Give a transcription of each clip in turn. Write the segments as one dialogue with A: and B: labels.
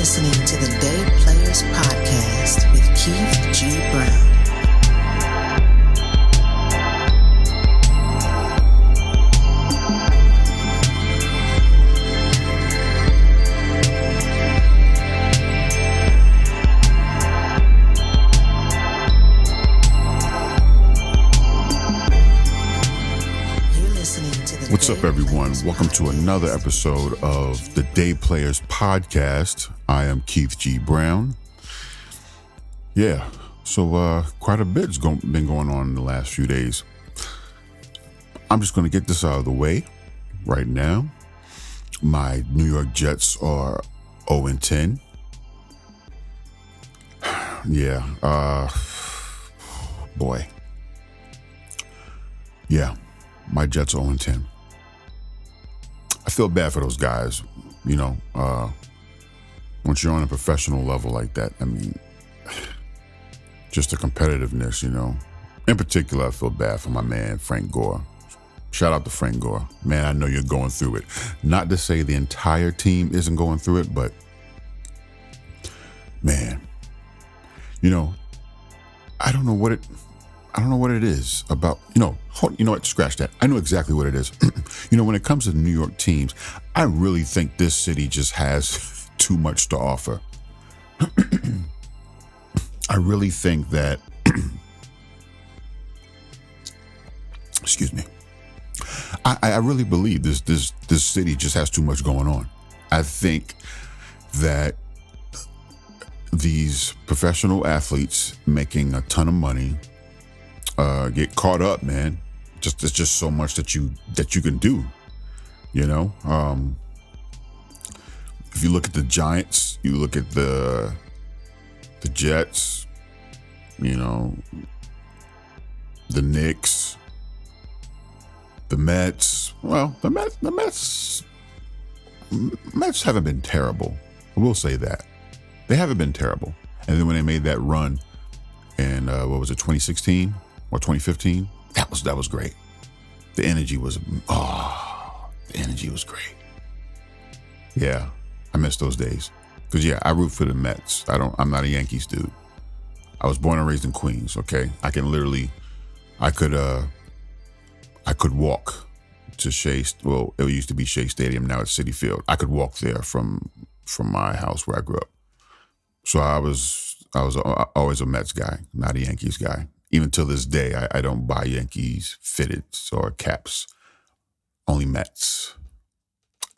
A: listening to the Day Players Podcast with Keith G. Brown.
B: What's up, everyone? Welcome to another episode of the Day Players Podcast. I am Keith G. Brown. Yeah, so quite a bit's been going on in the last few days. I'm just going to get this out of the way right now. My New York Jets are 0-10. Yeah, boy. Yeah, my Jets are 0-10. I feel bad for those guys, you know, once you're on a professional level like that. I mean, just the competitiveness, you know. In particular, I feel bad for my man, Frank Gore. Shout out to Frank Gore. Man, I know you're going through it. Not to say the entire team isn't going through it, but man, you know, I don't know what it is about, you know what, scratch that. I know exactly what it is. You know, when it comes to New York teams, I really think this city just has too much to offer. I really think that, excuse me, I really believe this city just has too much going on. I think that these professional athletes making a ton of money, get caught up, man. There's just so much that you can do, you know. If you look at the Giants, you look at the Jets, you know, the Knicks, the Mets. Well, the Mets haven't been terrible. I will say that they haven't been terrible. And then when they made that run in what was it, 2016? Or 2015, that was great. The energy was great. Yeah, I miss those days. Cause yeah, I root for the Mets. I'm not a Yankees dude. I was born and raised in Queens. Okay, I could walk to Shea. Well, it used to be Shea Stadium. Now it's Citi Field. I could walk there from my house where I grew up. So I was always a Mets guy, not a Yankees guy. Even till this day, I don't buy Yankees fitteds or caps, only Mets.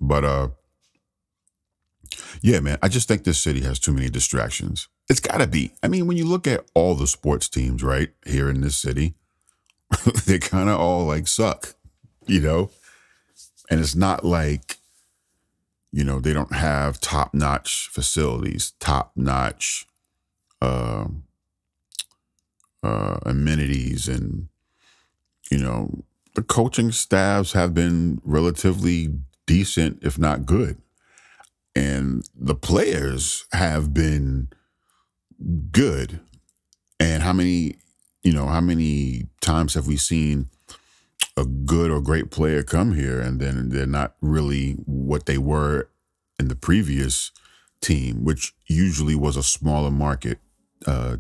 B: But yeah, man, I just think this city has too many distractions. It's gotta be. I mean, when you look at all the sports teams, right, here in this city, they kind of all like suck, you know? And it's not like, you know, they don't have top-notch facilities, top-notch, amenities, and you know, the coaching staffs have been relatively decent, if not good, and the players have been good. And how many times have we seen a good or great player come here and then they're not really what they were in the previous team, which usually was a smaller market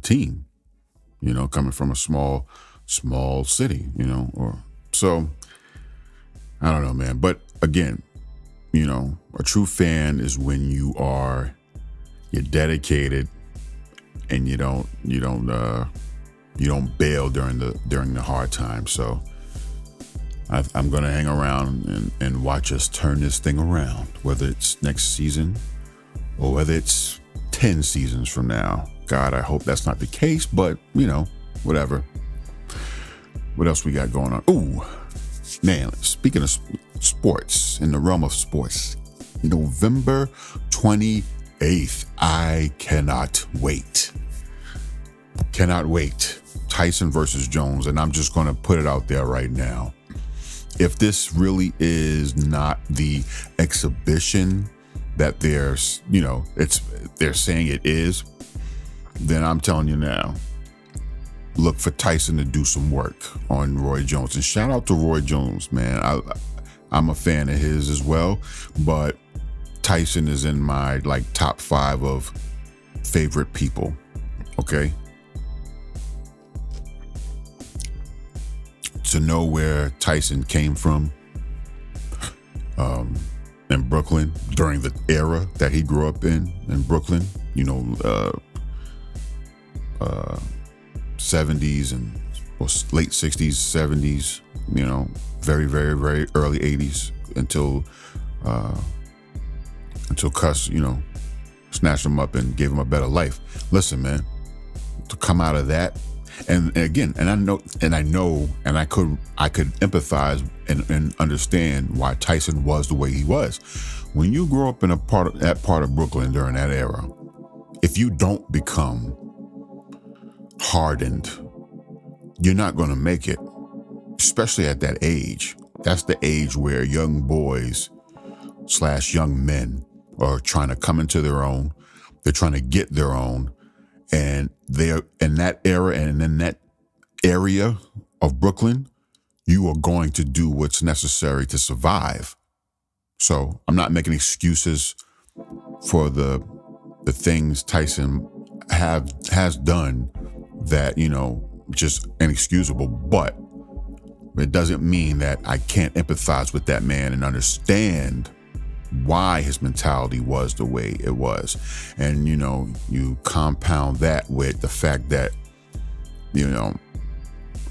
B: team, you know, coming from a small city, you know, or so. I don't know, man. But again, you know, a true fan is when you're dedicated and you don't bail during the hard times. So I'm going to hang around and watch us turn this thing around, whether it's next season or whether it's 10 seasons from now. God, I hope that's not the case, but you know, whatever. What else we got going on? Ooh, man, speaking of sports, in the realm of sports, November 28th, I cannot wait. Tyson versus Jones, and I'm just going to put it out there right now. If this really is not the exhibition that they're saying it is, then I'm telling you now, look for Tyson to do some work on Roy Jones. And shout out to Roy Jones, man. I'm a fan of his as well. But Tyson is in my like top 5 of favorite people. Okay. To know where Tyson came from in Brooklyn during the era that he grew up in Brooklyn, 70s and late 60s, 70s, very, very, very early 80s until Cuss, snatched him up and gave him a better life. Listen, man, to come out of that, and again, and I could empathize and understand why Tyson was the way he was. When you grow up in that part of Brooklyn during that era, if you don't become hardened, you're not going to make it, especially at that age. That's the age where young boys / young men are trying to come into their own. They're trying to get their own. And they're in that era and in that area of Brooklyn, you are going to do what's necessary to survive. So I'm not making excuses for the things Tyson has done that, just inexcusable, but it doesn't mean that I can't empathize with that man and understand why his mentality was the way it was. And, you compound that with the fact that,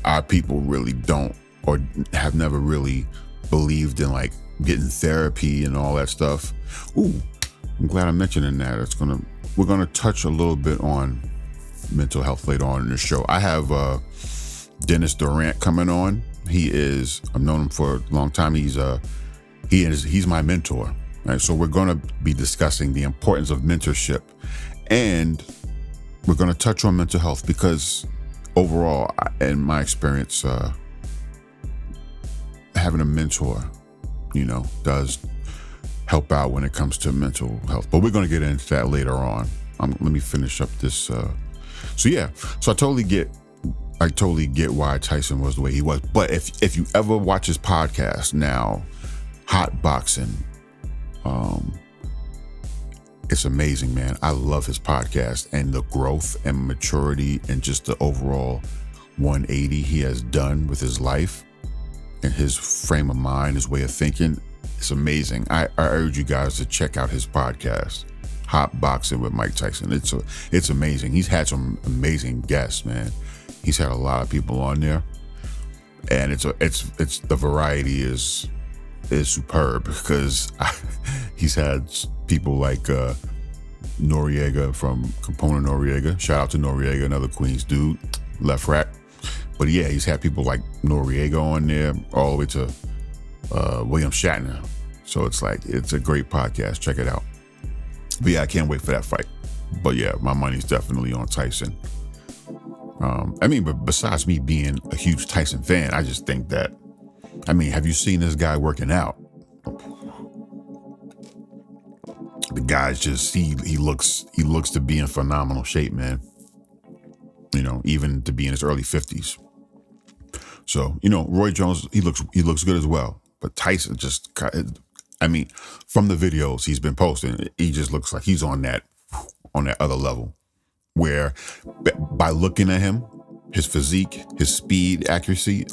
B: our people really don't or have never really believed in like getting therapy and all that stuff. Ooh, I'm glad I'm mentioning that. We're going to touch a little bit on mental health later on in the show. I have Dennis Durant coming on. I've known him for a long time. He's my mentor. Right, so we're going to be discussing the importance of mentorship, and we're going to touch on mental health because overall, in my experience, having a mentor, does help out when it comes to mental health. But we're going to get into that later on. Let me finish up this. So I totally get why Tyson was the way he was. But if you ever watch his podcast now, Hot Boxing, it's amazing, man. I love his podcast and the growth and maturity and just the overall 180 he has done with his life and his frame of mind, his way of thinking. It's amazing. I urge you guys to check out his podcast, Hot Boxing with Mike Tyson. It's amazing. He's had some amazing guests, man. He's had a lot of people on there, and it's the variety is superb because he's had people like Noriega from Component Noriega. Shout out to Noriega, another Queens dude, left rack. But yeah, he's had people like Noriega on there all the way to William Shatner. So it's a great podcast. Check it out. But yeah, I can't wait for that fight. But yeah, my money's definitely on Tyson. But besides me being a huge Tyson fan, I just think that, have you seen this guy working out? The guy's just, he looks to be in phenomenal shape, man. Even to be in his early 50s. So, Roy Jones, he looks good as well. But Tyson just, from the videos he's been posting, he just looks like he's on that other level. Where by looking at him, his physique, his speed, accuracy,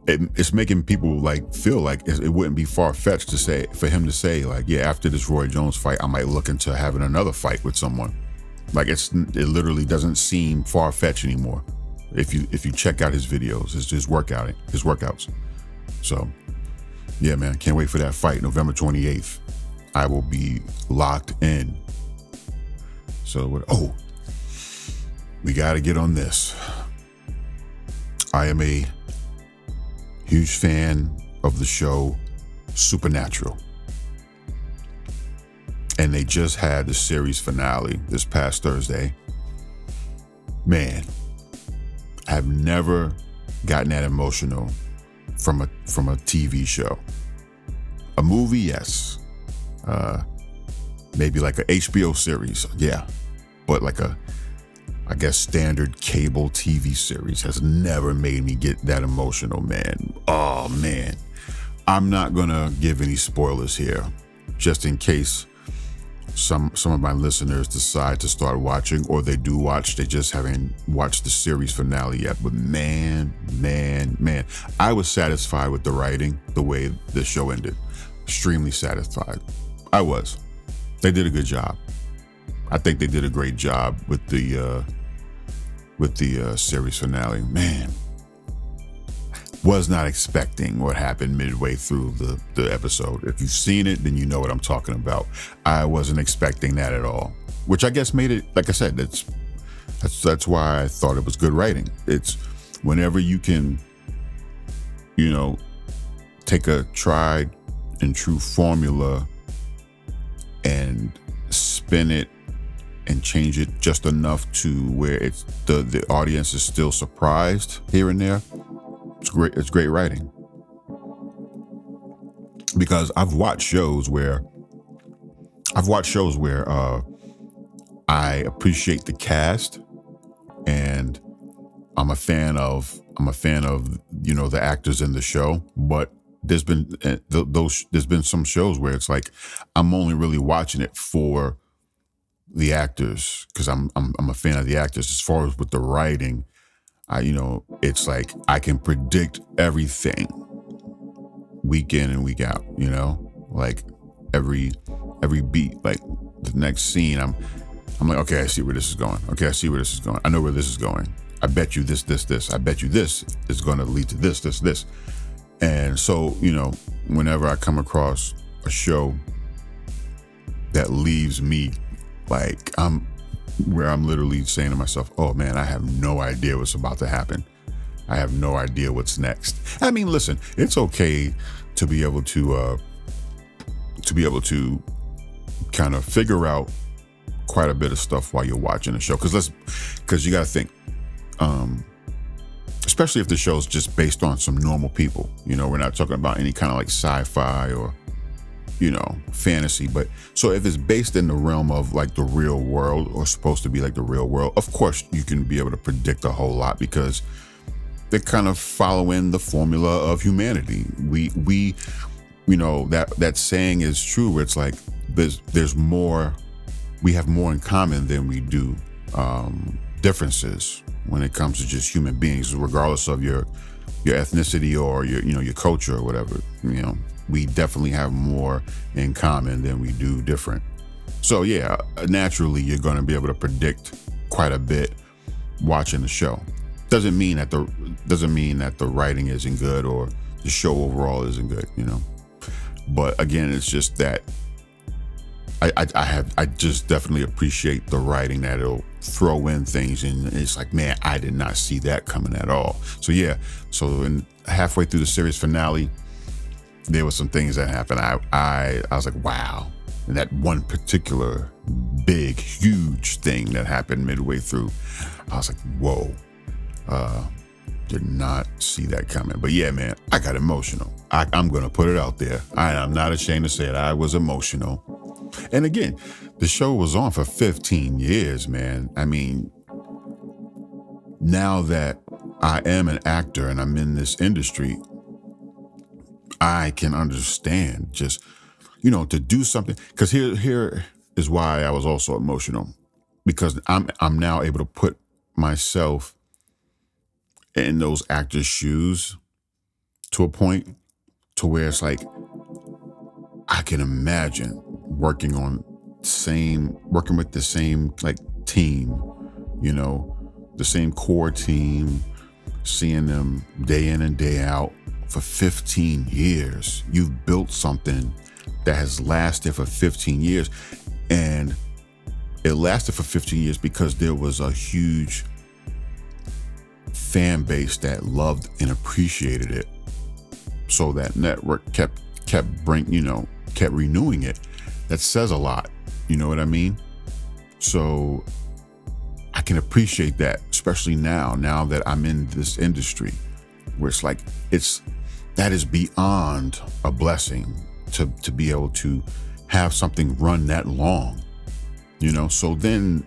B: it's making people feel like it wouldn't be far-fetched for him to say after this Roy Jones fight, I might look into having another fight with someone. It literally doesn't seem far-fetched anymore. If you check out his videos, his workouts. So yeah, man, can't wait for that fight. November 28th. I will be locked in. So we got to get on this. I am a huge fan of the show Supernatural. And they just had the series finale this past Thursday. Man, I've never gotten that emotional from a TV show. A movie, yes. Maybe like a HBO series, yeah. But I guess standard cable TV series has never made me get that emotional, man. Oh, man. I'm not gonna give any spoilers here, just in case some of my listeners decide to start watching, or they do watch, they just haven't watched the series finale yet. But man, I was satisfied with the writing, the way the show ended. Extremely satisfied. I was. They did a good job. I think they did a great job with the series finale. Man, was not expecting what happened midway through the episode. If you've seen it, then you know what I'm talking about. I wasn't expecting that at all, which I guess made it, like I said, that's why I thought it was good writing. It's whenever you can, take a tried and true formula and spin it and change it just enough to where it's the audience is still surprised here and there. It's great. It's great writing. Because I've watched shows where I appreciate the cast, and I'm a fan of the actors in the show, but there's been some shows where it's like I'm only really watching it for the actors because I'm a fan of the actors. As far as with the writing, it's like I can predict everything week in and week out, like every beat, like the next scene, I'm like, okay, I see where this is going. Okay, I see where this is going. I know where this is going. I bet you this. I bet you this is going to lead to this. And so, whenever I come across a show that leaves me like I'm literally saying to myself, oh man, I have no idea what's about to happen. I have no idea what's next. I mean, listen, it's okay to be able to kind of figure out quite a bit of stuff while you're watching the show. Because you got to think, especially if the show's just based on some normal people. We're not talking about any kind of like sci-fi or, fantasy. But so if it's based in the realm of like the real world, or supposed to be like the real world, of course you can be able to predict a whole lot because they're kind of following the formula of humanity. We that saying is true, where it's like there's more, we have more in common than we do differences when it comes to just human beings, regardless of your ethnicity or your culture or whatever. We definitely have more in common than we do different. So yeah, naturally you're going to be able to predict quite a bit watching the show. Doesn't mean that the writing isn't good or the show overall isn't good, But again, it's just that I just definitely appreciate the writing, that it'll throw in things and it's like, man, I did not see that coming at all. So yeah, halfway through the series finale, there were some things that happened. I was like, wow. And that one particular big, huge thing that happened midway through, I was like, whoa. Did not see that coming. But yeah, man, I got emotional. I'm going to put it out there. I'm not ashamed to say it. I was emotional. And again, the show was on for 15 years, man. I mean, now that I am an actor and I'm in this industry, I can understand just, to do something. Because here is why I was also emotional, because I'm now able to put myself in those actors' shoes to a point to where it's like I can imagine working with the same like team, the same core team, seeing them day in and day out for 15 years. You've built something that has lasted for 15 years, and it lasted for 15 years because there was a huge fan base that loved and appreciated it. So that network kept renewing it. That says a lot. You know what I mean? So I can appreciate that, especially now that I'm in this industry, where it's like that is beyond a blessing to be able to have something run that long. So then,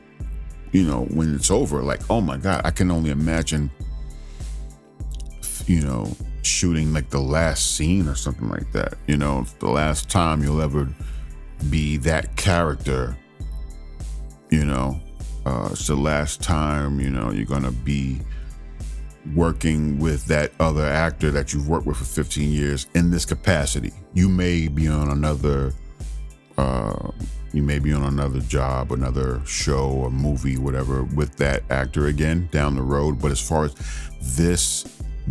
B: when it's over, like, oh my God, I can only imagine, shooting like the last scene or something like that. The last time you'll ever be that character. It's the last time you're gonna be working with that other actor that you've worked with for 15 years in this capacity. You may be on another job, another show or movie, whatever, with that actor again down the road. But as far as this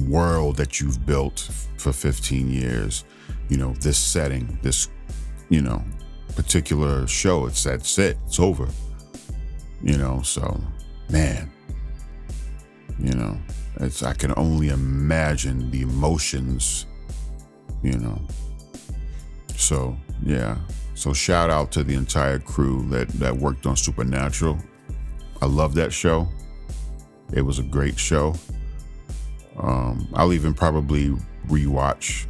B: world that you've built for 15 years, this setting, this, particular show, that's it. It's over. So, man, I can only imagine the emotions, So, yeah. So shout out to the entire crew that worked on Supernatural. I love that show. It was a great show. I'll even probably rewatch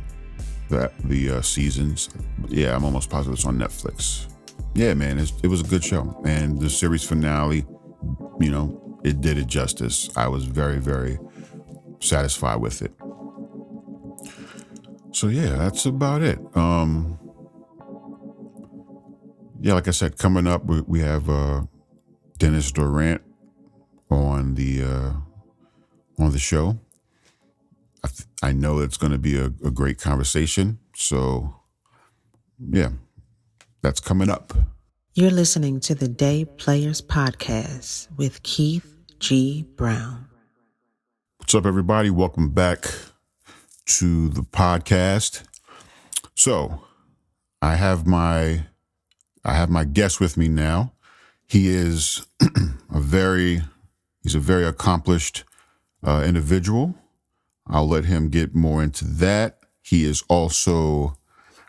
B: the seasons. Yeah, I'm almost positive it's on Netflix. Yeah, man, it was a good show. And the series finale, it did it justice. I was very, very satisfied with it. So yeah, that's about it. Yeah, like I said, coming up, we have Dennis Durant on the show. I know it's going to be a great conversation. So, yeah, that's coming up.
A: You're listening to the Day Players Podcast with Keith G. Brown.
B: What's up, everybody? Welcome back to the podcast. So, I have my guest with me now. He is he's a very accomplished individual. I'll let him get more into that. He is also,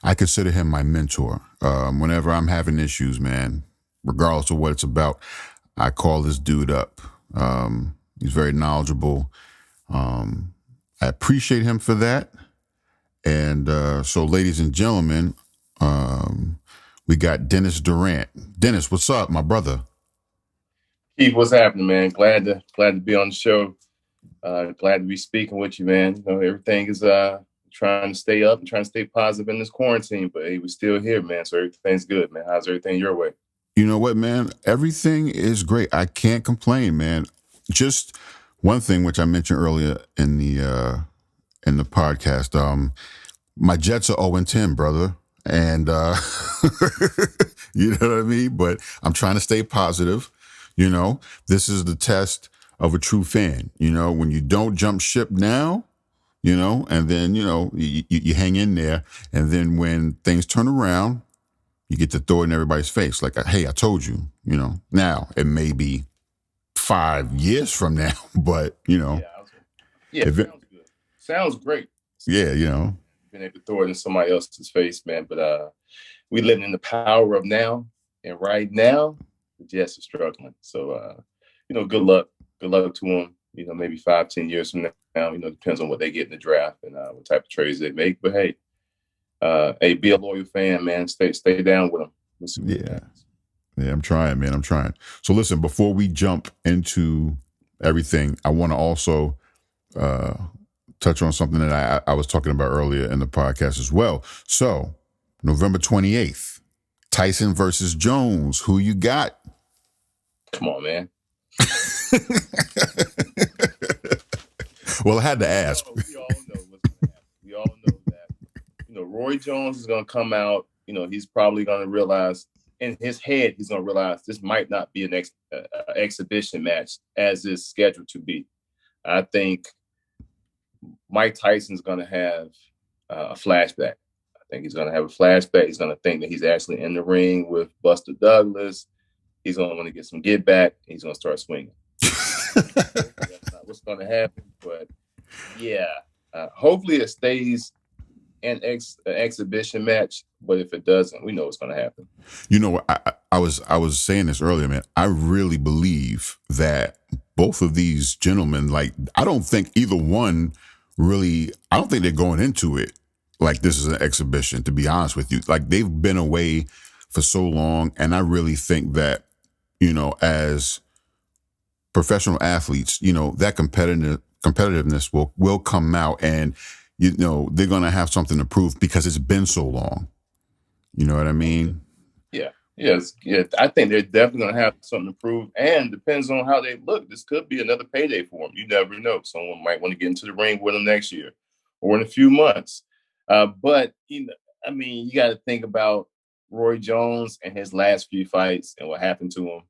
B: I consider him my mentor. Whenever I'm having issues, man, regardless of what it's about, I call this dude up. He's very knowledgeable. I appreciate him for that. And so, ladies and gentlemen, we got Dennis Durant. Dennis, what's up, my brother?
C: Keith, what's happening, man? Glad to be on the show. Glad to be speaking with you, man. Everything is trying to stay up and trying to stay positive in this quarantine, but hey, we're still here, man. So everything's good, man. How's everything your way?
B: You know what, man? Everything is great. I can't complain, man. Just one thing which I mentioned earlier in the podcast. My Jets are 0-10, brother. And you know what I mean? But I'm trying to stay positive. This is the test of a true fan. When you don't jump ship now, and then, you hang in there. And then when things turn around, you get to throw it in everybody's face. Like, hey, I told you, now it may be 5 years from now, but,
C: Yeah, sounds good. Sounds great.
B: Yeah,
C: Being able to throw it in somebody else's face, man. But we living in the power of now. And right now, the Jets are struggling. So, good luck. Good luck to them. Maybe 5-10 years from now, depends on what they get in the draft and what type of trades they make. But hey, be a loyal fan, man. Stay down with them.
B: Yeah, I'm trying, man. I'm trying. So listen, before we jump into everything, I want to also touch on something that I was talking about earlier in the podcast as well. So November 28th, Tyson versus Jones. Who you got?
C: Come on, man.
B: Well, I had to ask.
C: We all know what's going to happen. We all know that. Roy Jones is going to come out. He's probably going to realize in his head, he's going to realize this might not be an exhibition match as is scheduled to be. I think Mike Tyson's going to have a flashback. I think he's going to have a flashback. He's going to think that he's actually in the ring with Buster Douglas. He's going to want to get some get back. He's going to start swinging. That's not what's going to happen. But yeah, hopefully it stays an exhibition match. But if it doesn't, we know what's going to happen.
B: I was saying this earlier, man. I really believe that both of these gentlemen, I don't think either one really, I don't think they're going into it like this is an exhibition, to be honest with you. They've been away for so long. And I really think that, as professional athletes, that competitiveness will come out. And, you know, they're going to have something to prove because it's been so long. You know what I mean?
C: Yeah. Yes. Yeah. I think they're definitely going to have something to prove, and depends on how they look. This could be another payday for them. You never know. Someone might want to get into the ring with them next year or in a few months. But you know, I mean, you got to think about Roy Jones and his last few fights and what happened to him.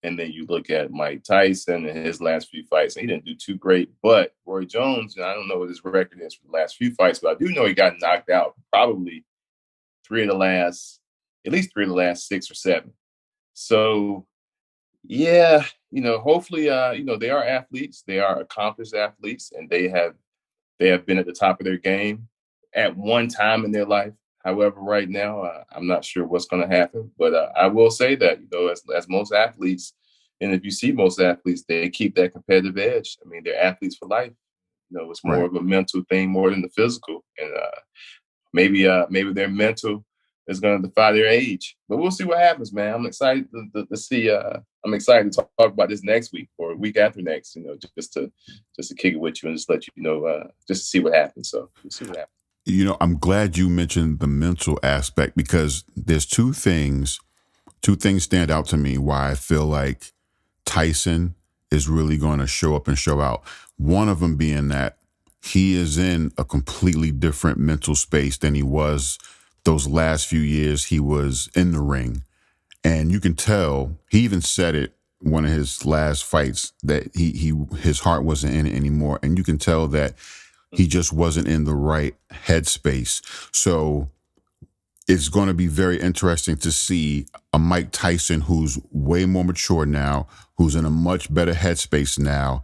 C: And then you look at Mike Tyson and his last few fights, and he didn't do too great. But Roy Jones, and I don't know what his record is for the last few fights, but I do know he got knocked out probably three of the last, at least three of the last six or seven. So yeah, you know, hopefully, you know, they are athletes, they are accomplished athletes, and they have been at the top of their game at one time in their life. However, right now, I'm not sure what's going to happen, but I will say that, you know, as most athletes, and if you see most athletes, they keep that competitive edge. I mean, they're athletes for life. You know, it's more
B: Right.
C: of a mental thing more than the physical, and maybe their mental is going to defy their age. But we'll see what happens, man. I'm excited to see. I'm excited to talk about this next week or a week after next. You know, just to kick it with you and just let you know, just to see what happens. So we'll see what happens.
B: You know, I'm glad you mentioned the mental aspect because there's two things stand out to me why I feel like Tyson is really going to show up and show out. One of them being that he is in a completely different mental space than he was those last few years he was in the ring. And you can tell, he even said it one of his last fights that his heart wasn't in it anymore. And you can tell that he just wasn't in the right headspace. So it's going to be very interesting to see a Mike Tyson who's way more mature now, who's in a much better headspace now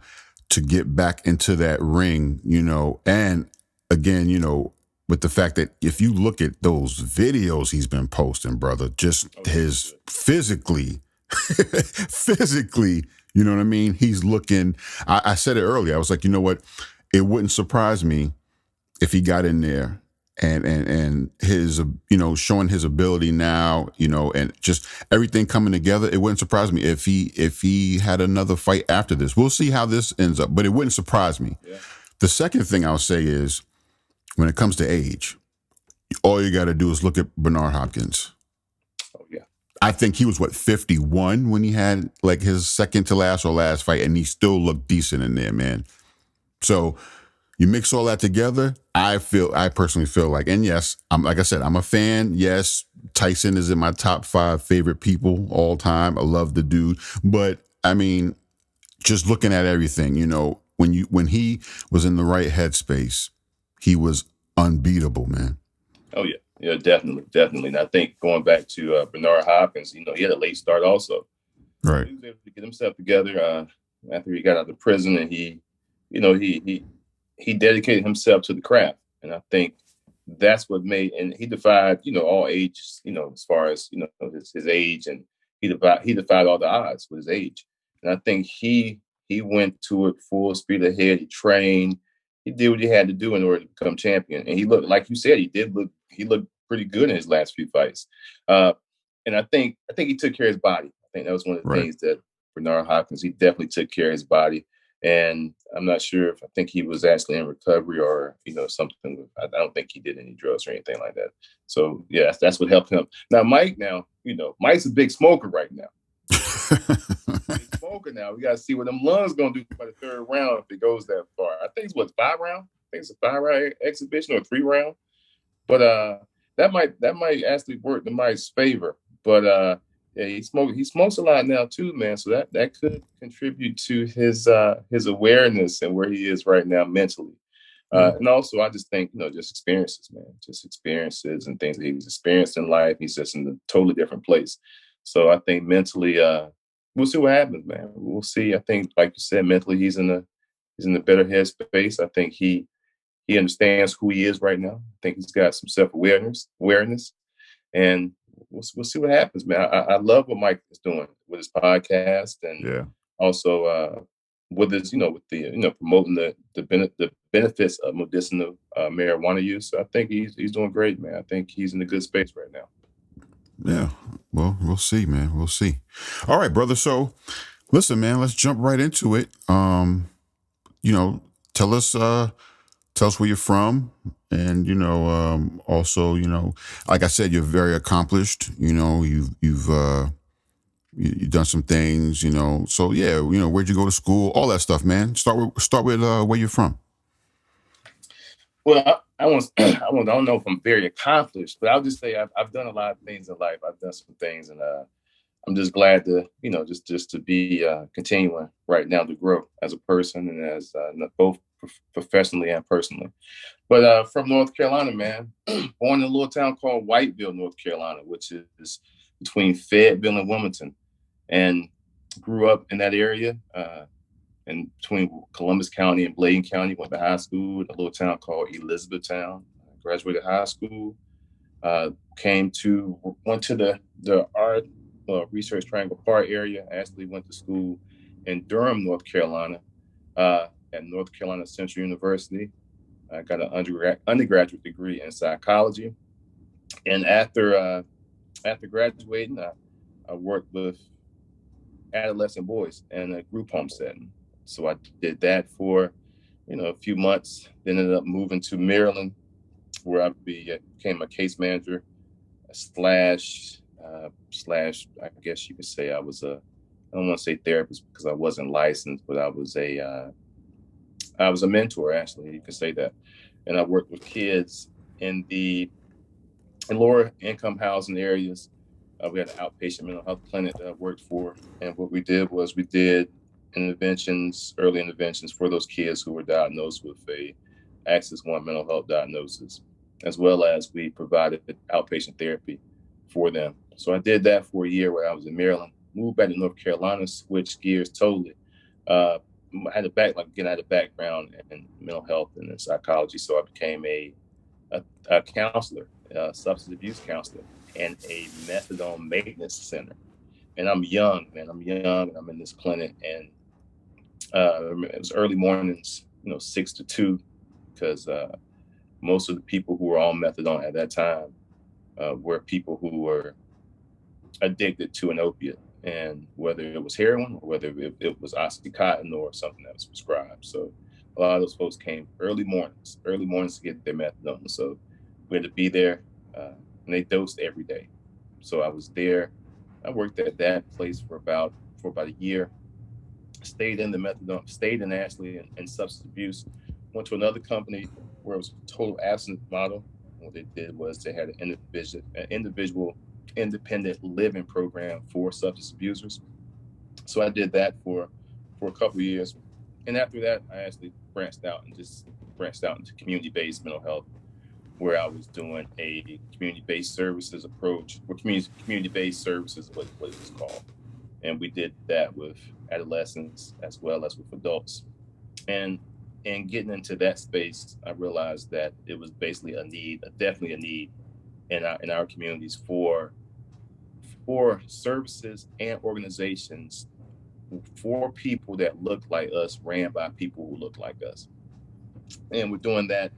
B: to get back into that ring, you know, and again, you know, with the fact that if you look at those videos he's been posting, brother, just his physically, physically, you know what I mean? He's looking, I said it earlier. I was like, you know what? It wouldn't surprise me if he got in there and his, you know, showing his ability now, you know, and just everything coming together. It wouldn't surprise me if he had another fight after this. We'll see how this ends up, but it wouldn't surprise me.
C: Yeah.
B: The second thing I'll say is when it comes to age, all you got to do is look at Bernard Hopkins.
C: Oh yeah.
B: I think he was 51 when he had like his second to last or last fight, and he still looked decent in there, man. So you mix all that together, I personally feel like, and yes, like I said, I'm a fan. Yes, Tyson is in my top 5 favorite people all time. I love the dude, but I mean, just looking at everything, you know, when he was in the right headspace, he was unbeatable, man.
C: Oh yeah. Yeah, definitely. And I think going back to Bernard Hopkins, you know, he had a late start also.
B: Right.
C: He was able to get himself together after he got out of prison, and you know, he dedicated himself to the craft, and I think that's what made. And he defied, you know, all ages, you know, as far as you know his age, and he defied all the odds with his age, and I think he went to it full speed ahead. He trained, he did what he had to do in order to become champion, and he looked like you said he looked pretty good in his last few fights, and I think he took care of his body. I think that was one of the
B: Right.
C: things that Bernard Hopkins, he definitely took care of his body. And I'm not sure if I think he was actually in recovery or, you know, something. I don't think he did any drugs or anything like that. So, yeah, that's what helped him. Now, Mike, you know, Mike's a big smoker right now. Big smoker now. We got to see what them lungs going to do by the third round if it goes that far. I think it's 5 round? I think it's a 5 round exhibition or 3 round. But that might actually work in Mike's favor. But yeah, he smokes a lot now too, man. So that could contribute to his awareness and where he is right now mentally. And also, I just think, you know, just experiences, man, just experiences and things that he's experienced in life. He's just in a totally different place. So I think mentally, we'll see what happens, man. We'll see. I think, like you said, mentally, he's in a better headspace. I think he understands who he is right now. I think he's got some awareness, and we'll see what happens, man. I love what Mike is doing with his podcast, and
B: Yeah.
C: also with his, you know, with the, you know, promoting the benefits of medicinal marijuana use. So I think he's doing great, man. I think he's in a good space right now.
B: Yeah. Well, we'll see, man. We'll see. All right, brother. So listen, man, let's jump right into it. You know, tell us Tell us where you're from, and also, like I said, you're very accomplished. You've done some things. So yeah, where'd you go to school? All that stuff, man. Start with where you're from.
C: Well, I don't know if I'm very accomplished, but I'll just say I've done a lot of things in life. I've done some things, and I'm just glad to, just to be continuing right now to grow as a person and as both professionally and personally. But from North Carolina, man, born in a little town called Whiteville, North Carolina, which is between Fayetteville and Wilmington, and grew up in that area. In between Columbus County and Bladen County, went to high school in a little town called Elizabethtown. Graduated high school, went to the art Research Triangle Park area. Actually went to school in Durham, North Carolina, at North Carolina Central University. I got an undergraduate degree in psychology, and after graduating, I worked with adolescent boys in a group home setting. So I did that for a few months. Then ended up moving to Maryland, where I became a case manager slash I guess you could say I was I don't want to say therapist because I wasn't licensed, but I was a mentor, actually, you could say that. And I worked with kids in lower income housing areas. We had an outpatient mental health clinic that I worked for. And what we did was we did early interventions for those kids who were diagnosed with a Axis 1 mental health diagnosis, as well as we provided outpatient therapy for them. So I did that for a year where I was in Maryland, moved back to North Carolina, switched gears totally. I had a background in mental health and in psychology, so I became a counselor, a substance abuse counselor, and a methadone maintenance center. And I'm young, man. I'm young, and I'm in this clinic, and it was early mornings, 6 to 2, because most of the people who were on methadone at that time were people who were addicted to an opiate, and whether it was heroin or whether it was Oxycontin or something that was prescribed. So a lot of those folks came early mornings to get their methadone. So we had to be there, and they dosed every day. So I was there. I worked at that place for about a year. Stayed in the methadone, stayed in Ashley and substance abuse. Went to another company where it was a total abstinence model. What they did was they had an individual independent living program for substance abusers. So I did that for a couple of years, and after that, I actually branched out into community-based mental health, where I was doing a community-based services approach, or community-based services, what it was called. And we did that with adolescents as well as with adults. And getting into that space, I realized that it was basically definitely a need in our communities for services and organizations for people that look like us, ran by people who look like us. And with doing that,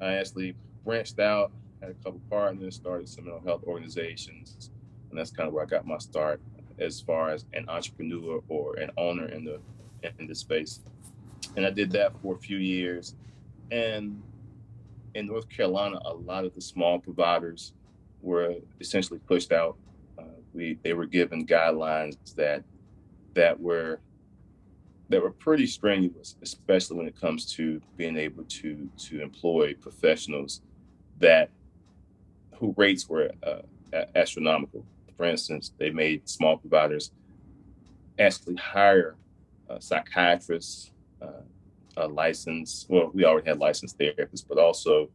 C: I actually branched out, had a couple partners, started some mental health organizations, and that's kind of where I got my start as far as an entrepreneur or an owner in the space. And I did that for a few years. And in North Carolina, a lot of the small providers were essentially pushed out. They were given guidelines that were pretty strenuous, especially when it comes to being able to employ professionals who rates were astronomical. For instance, they made small providers actually hire psychiatrists, we already had licensed therapists, but also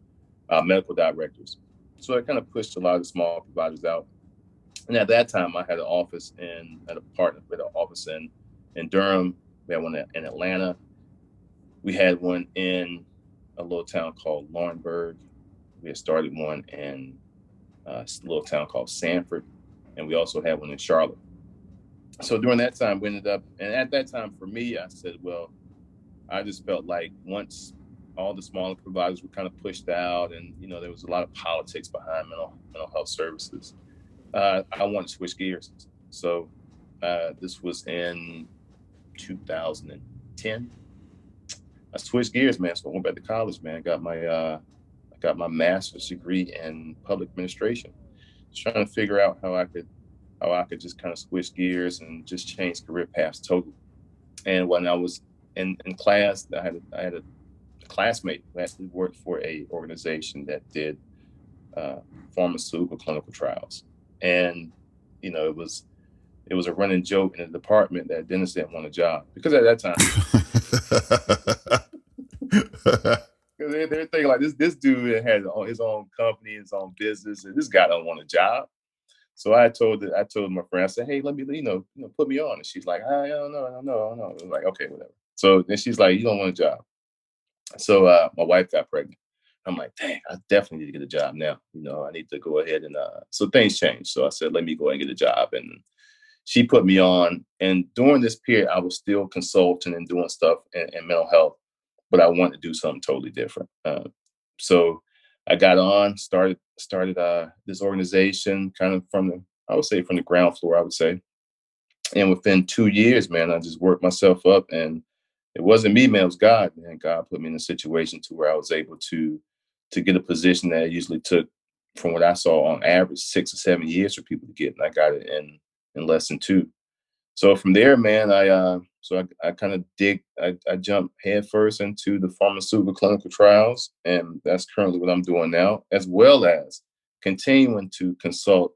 C: medical directors. So it kind of pushed a lot of the small providers out. And at that time, I had an office had a partner with an office in Durham. We had one in Atlanta. We had one in a little town called Laurinburg. We had started one in a little town called Sanford. And we also had one in Charlotte. So during that time, we ended up, and at that time for me, I said, well, I just felt like once all the smaller providers were kind of pushed out, and there was a lot of politics behind mental health services, I wanted to switch gears. So this was in 2010. I switched gears, man. So I went back to college, man. I got my master's degree in public administration. Just trying to figure out how I could just kind of switch gears and just change career paths totally. And when I was in class, I had a classmate who actually worked for a organization that did uh, pharmaceutical clinical trials, and you know it was a running joke in the department that Dennis didn't want a job because at that time they're thinking like this dude has his own company, his own business, and this guy don't want a job. So I told my friend, I said, hey, let me, put me on. And she's like, I don't know, I don't know, I don't know. I was like, okay, whatever. So then she's like, you don't want a job. So my wife got pregnant. I'm like, dang, I definitely need to get a job now. I need to go ahead and so things changed. So I said, let me go ahead and get a job. And she put me on. And during this period, I was still consulting and doing stuff in mental health, but I wanted to do something totally different. So I got on, started this organization kind of I would say from the ground floor, I would say. And within 2 years, man, I just worked myself up, and it wasn't me, man, it was God, man. God put me in a situation to where I was able to get a position that usually took, from what I saw on average, 6 or 7 years for people to get. And I got it in less than two. So from there, man, I kind of I jumped headfirst into the pharmaceutical clinical trials, and that's currently what I'm doing now, as well as continuing to consult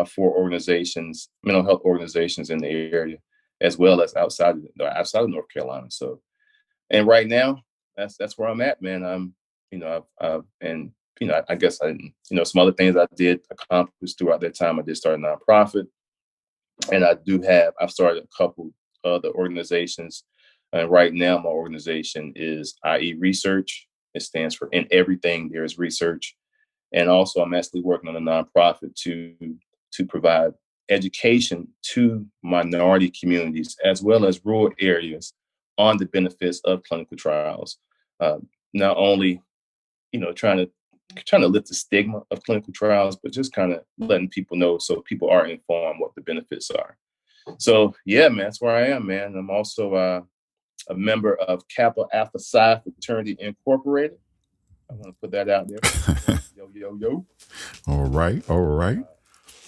C: for organizations, mental health organizations in the area, as well as outside of North Carolina. So, and right now, that's where I'm at, man. I'm, and I guess I didn't, some other things I did accomplish throughout that time. I did start a nonprofit, and I've started a couple other organizations. And right now, my organization is IE Research. It stands for In Everything There Is Research. And also, I'm actually working on a nonprofit to provide education to minority communities as well as rural areas on the benefits of clinical trials. Not only, trying to lift the stigma of clinical trials, but just kind of letting people know so people are informed what the benefits are. So yeah, man, that's where I am, man. I'm also a member of Kappa Alpha Psi Fraternity Incorporated. I want to put that out there. Yo, yo, yo.
B: All right, all right.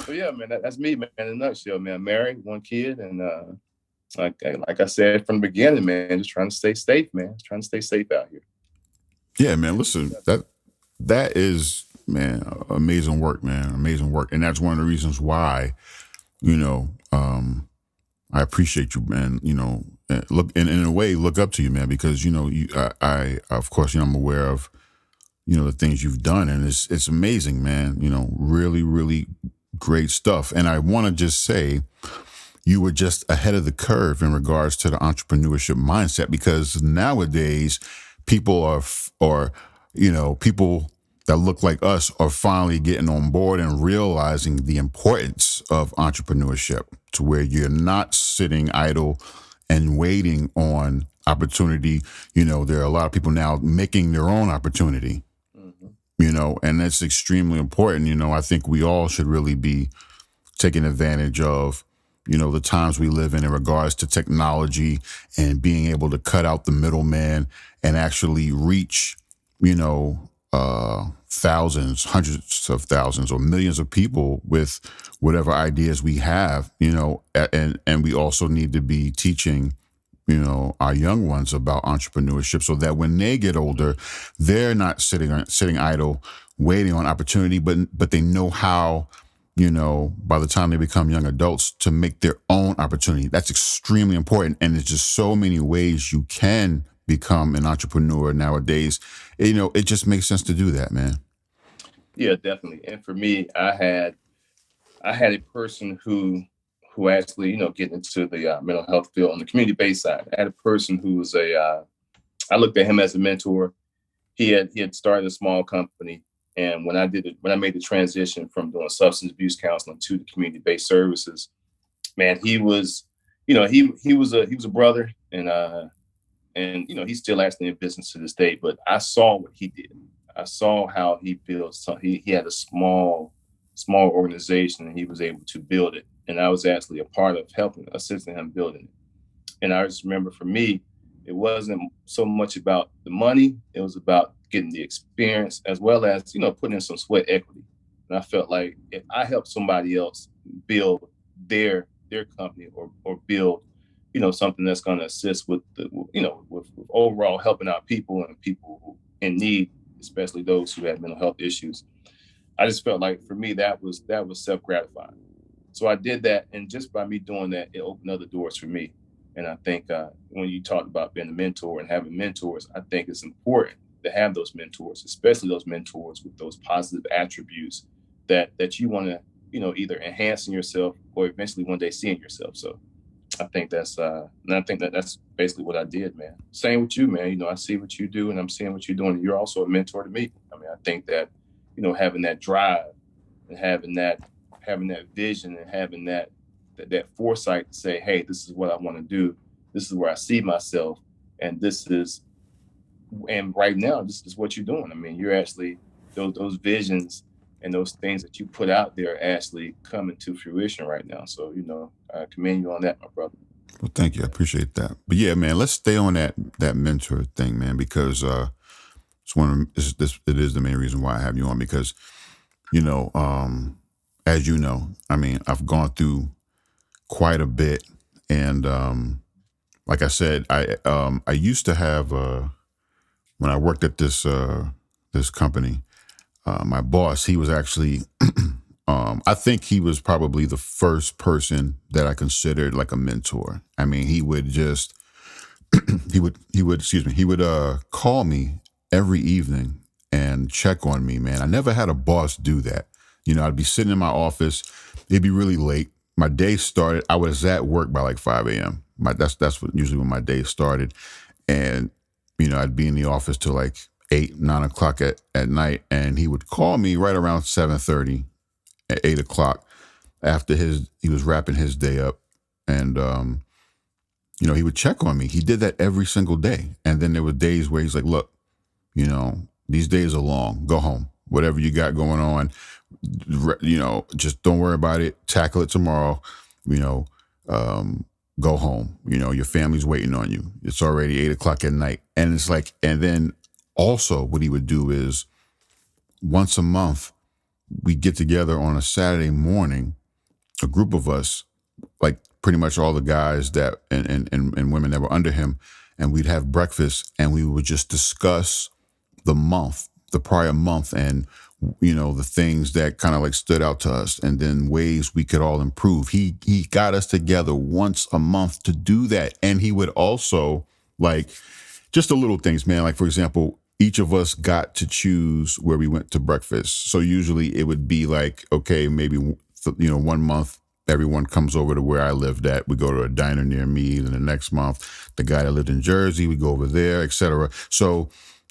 C: So yeah, man, that's me, man. In a nutshell, man. I'm married, one kid, and like I said from the beginning, man, just trying to stay safe, man. Just trying to stay safe out here.
B: Yeah, man. Listen, that is, man, amazing work, man. Amazing work, and that's one of the reasons why, you know, I appreciate you, man. Look, in a way, look up to you, man, because I of course, I'm aware of, the things you've done, and it's amazing, man. Really, really great stuff. And I want to just say, you were just ahead of the curve in regards to the entrepreneurship mindset, because nowadays people people that look like us are finally getting on board and realizing the importance of entrepreneurship, to where you're not sitting idle and waiting on opportunity. There are a lot of people now making their own opportunity, and that's extremely important. I think we all should really be taking advantage of, the times we live in regards to technology, and being able to cut out the middleman and actually reach, thousands, hundreds of thousands, or millions of people with whatever ideas we have, and we also need to be teaching, our young ones about entrepreneurship, so that when they get older, they're not sitting idle, waiting on opportunity, but they know how, by the time they become young adults, to make their own opportunity. That's extremely important. And there's just so many ways you can become an entrepreneur nowadays. It just makes sense to do that, man.
C: Yeah, definitely. And for me, I had a person who actually, getting into the mental health field on the community-based side. I had a person who was I looked at him as a mentor. He had started a small company, and when I made the transition from doing substance abuse counseling to the community-based services, man, he was, he was a brother, and he's still actually in business to this day. But I saw what he did. I saw how he built. So he had a small organization, and he was able to build it. And I was actually a part of helping, assisting him building it. And I just remember, for me, It wasn't so much about the money. It was about getting the experience as well as, putting in some sweat equity. And I felt like if I help somebody else build their company or build, something that's going to assist with with overall helping out people and people in need, especially those who have mental health issues. I just felt like for me that was self-gratifying. So I did that, and just by me doing that, it opened other doors for me. And I think when you talk about being a mentor and having mentors, I think it's important to have those mentors, especially those mentors with those positive attributes that you want to, either enhance in yourself or eventually one day see in yourself. So I think that's basically what I did, man. Same with you, man. I see what you do, and I'm seeing what you're doing. And you're also a mentor to me. I mean, I think that, having that drive and having that vision and having that foresight to say, hey, this is what I want to do. This is where I see myself. And right now, this is what you're doing. I mean, you're actually, those visions and those things that you put out there are actually coming to fruition right now. So, I commend you on that, my brother.
B: Well, thank you. I appreciate that. But yeah, man, let's stay on that mentor thing, man, because it is the main reason why I have you on, because, as you know, I mean, I've gone through quite a bit. And like I said, I used to have, when I worked at this company, my boss, he was actually, I think he was probably the first person that I considered like a mentor. I mean, he would just, he would call me every evening and check on me, man. I never had a boss do that. I'd be sitting in my office. It'd be really late. My day started. I was at work by like 5 a.m. That's what usually when my day started. And, I'd be in the office till like 8, 9 o'clock at night. And he would call me right around 7:30 at 8 o'clock after he was wrapping his day up. And, he would check on me. He did that every single day. And then there were days where he's like, look, these days are long. Go home. Whatever you got going on, just don't worry about it. Tackle it tomorrow. Go home. Your family's waiting on you. It's already 8 o'clock at night. And it's like, and then also what he would do is once a month, we get together on a Saturday morning, a group of us, like pretty much all the guys that and women that were under him, and we'd have breakfast and we would just discuss the prior month, and the things that kind of like stood out to us, and then ways we could all improve. He got us together once a month to do that, and he would also like just the little things, man. Like for example, each of us got to choose where we went to breakfast. So usually it would be like, okay, maybe 1 month everyone comes over to where I lived at. We go to a diner near me. And the next month, the guy that lived in Jersey, we go over there, etc. So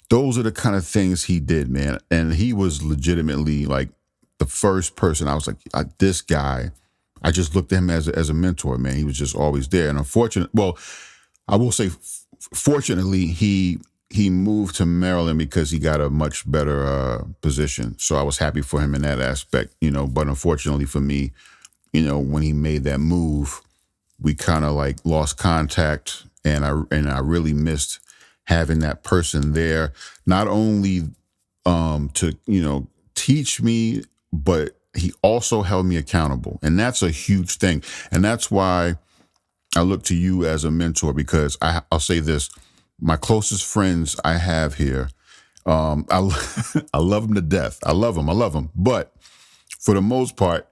B: those are the kind of things he did, man. And he was legitimately like the first person. I was like, this guy, I just looked at him as a mentor, man. He was just always there. And I will say, fortunately, he moved to Maryland because he got a much better position. So I was happy for him in that aspect, but unfortunately for me, when he made that move, we kind of like lost contact, and I really missed having that person there, not only to teach me, but he also held me accountable, and that's a huge thing. And that's why I look to you as a mentor, because I'll say this: my closest friends I have here, I love them to death. I love them, but for the most part,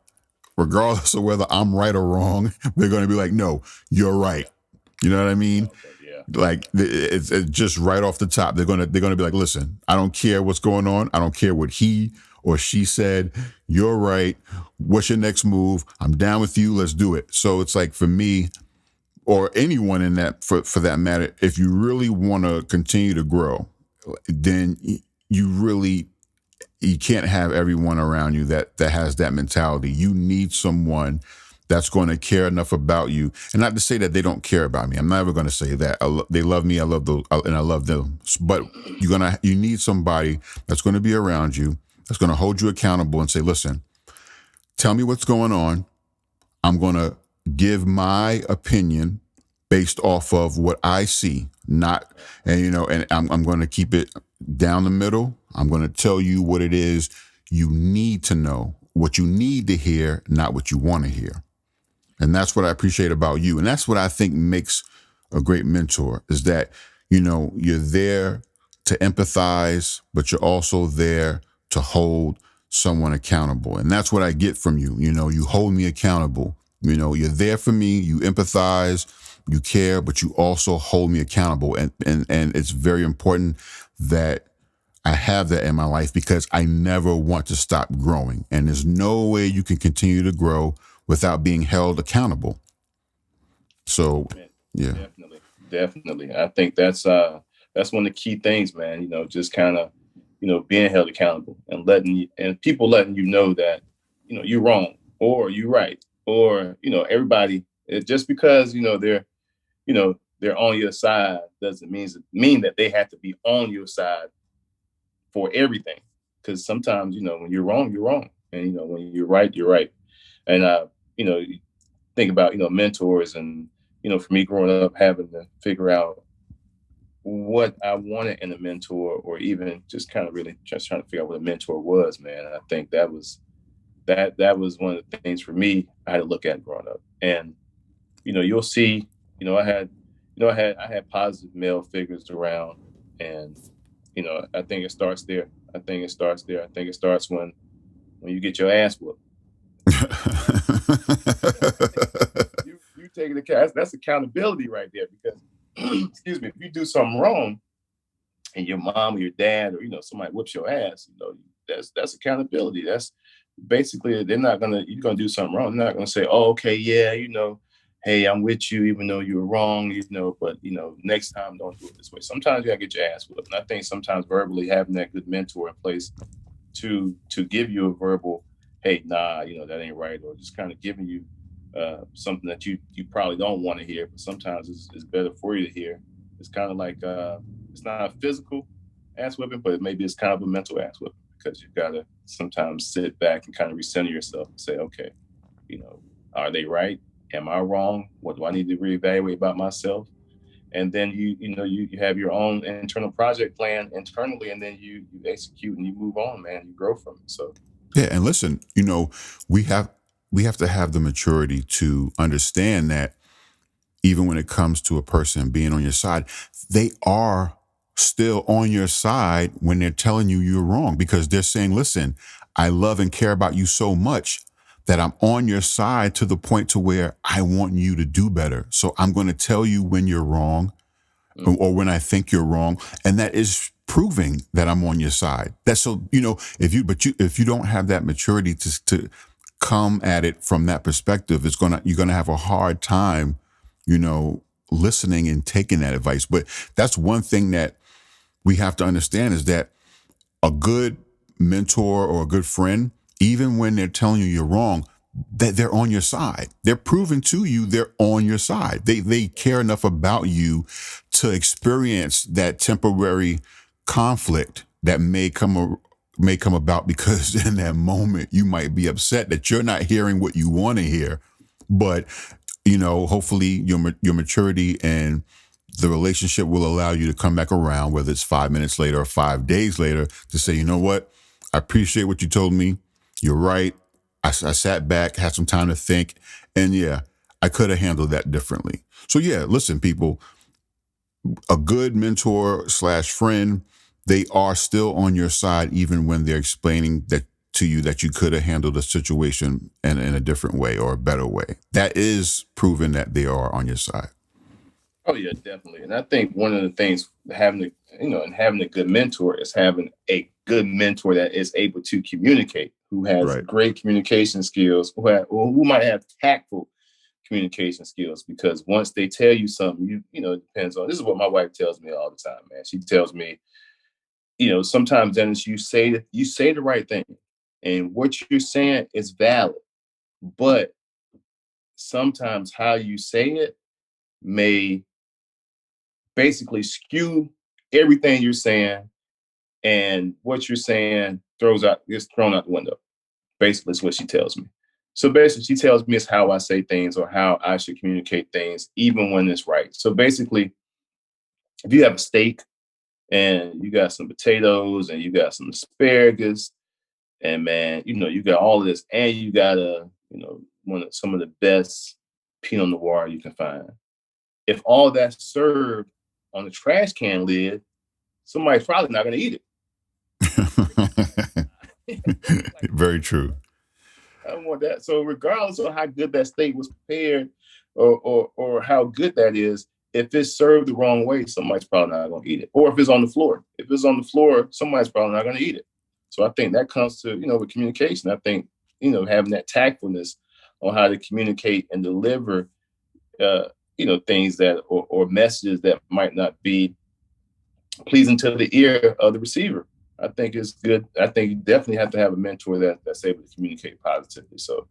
B: regardless of whether I'm right or wrong, they're going to be like, no, you're right. You know what I mean?
C: Yeah.
B: Like it's just right off the top. They're going to be like, listen, I don't care what's going on. I don't care what he or she said. You're right. What's your next move? I'm down with you. Let's do it. So it's like for me, or anyone in that, for that matter, if you really want to continue to grow, then you can't have everyone around you that has that mentality. You need someone that's going to care enough about you. And not to say that they don't care about me. I'm never going to say that. They love me. I love those, and I love them. But you need somebody that's going to be around you, that's going to hold you accountable and say, listen, tell me what's going on. I'm going to give my opinion, based off of what I see, not, and and I'm going to keep it down the middle. I'm going to tell you what it is you need to know, what you need to hear, not what you want to hear. And that's what I appreciate about you. And that's what I think makes a great mentor is that, you're there to empathize, but you're also there to hold someone accountable. And that's what I get from you. You hold me accountable. You're there for me. You empathize, you care, but you also hold me accountable. And it's very important that I have that in my life because I never want to stop growing. And there's no way you can continue to grow without being held accountable. So,
C: Man,
B: yeah.
C: definitely. I think that's one of the key things, man. Just kind of, being held accountable and people letting you know that, you're wrong or you're right, or everybody. Just because they're on your side doesn't mean that they have to be on your side for everything. Because sometimes, when you're wrong, you're wrong, and when you're right, you're right. And you think about mentors, and for me growing up, having to figure out what I wanted in a mentor, or even just kind of really just trying to figure out what a mentor was, man. I think that was one of the things for me I had to look at growing up. And you'll see, I had positive male figures around, and I think it starts there. I think it starts there. I think it starts when you get your ass whooped. You taking the cast. That's accountability right there. Because excuse me, if you do something wrong and your mom or your dad or somebody whips your ass, that's accountability. That's basically you're gonna do something wrong. They're not gonna say, oh, okay, yeah, hey, I'm with you, even though you were wrong, but next time don't do it this way. Sometimes you gotta get your ass whooped. And I think sometimes verbally having that good mentor in place to give you a verbal, hey, nah, that ain't right, or just kind of giving you something that you probably don't want to hear, but sometimes it's better for you to hear. It's kind of like it's not a physical ass whipping, but maybe it's kind of a mental ass whipping, because you've got to sometimes sit back and kind of recenter yourself and say, okay, are they right? Am I wrong? What do I need to reevaluate about myself? And then you have your own internal project plan internally, and then you execute and you move on, man. You grow from it. So
B: Yeah. And listen, we have, we have to have the maturity to understand that even when it comes to a person being on your side, they are still on your side when they're telling you you're wrong, because they're saying, listen, I love and care about you so much that I'm on your side to the point to where I want you to do better. So I'm going to tell you when you're wrong, or when I think you're wrong. And that is proving that I'm on your side. That's so, if you don't have that maturity to come at it from that perspective, you're going to have a hard time, listening and taking that advice. But that's one thing that we have to understand, is that a good mentor or a good friend, even when they're telling you you're wrong, that they're on your side. They're proving to you they're on your side. They care enough about you to experience that temporary conflict that may come about, because in that moment you might be upset that you're not hearing what you want to hear. But hopefully your maturity and the relationship will allow you to come back around, whether it's 5 minutes later or 5 days later, to say, you know what? I appreciate what you told me. You're right. I sat back, had some time to think, and yeah, I could have handled that differently. So yeah, listen, people, a good mentor slash friend, they are still on your side, even when they're explaining that to you that you could have handled the situation in a different way or a better way. That is proven that they are on your side.
C: oh yeah, definitely. And I think one of the things having a good mentor is having a good mentor that is able to communicate, who has
B: Right.
C: great communication skills, who might have tactful communication skills. Because once they tell you something, it depends on. This is what my wife tells me all the time, man. She tells me, sometimes, Dennis, you say the right thing, and what you're saying is valid, but sometimes how you say it may basically skew everything you're saying, and what you're saying gets thrown out the window. Basically, is what she tells me. So basically, she tells me it's how I say things or how I should communicate things, even when it's right. So basically, if you have a steak and you got some potatoes and you got some asparagus, and man, you got all of this, and you got some of the best Pinot Noir you can find. If all that's served on the trash can lid, somebody's probably not going to eat it.
B: Very true.
C: I don't want that. So regardless of how good that steak was prepared or how good that is, if it's served the wrong way, somebody's probably not going to eat it. Or if it's on the floor. If it's on the floor, somebody's probably not going to eat it. So I think that comes to, with communication. I think, having that tactfulness on how to communicate and deliver, things that or messages that might not be pleasing to the ear of the receiver. I think it's good. I think you definitely have to have a mentor that's able to communicate positively. So,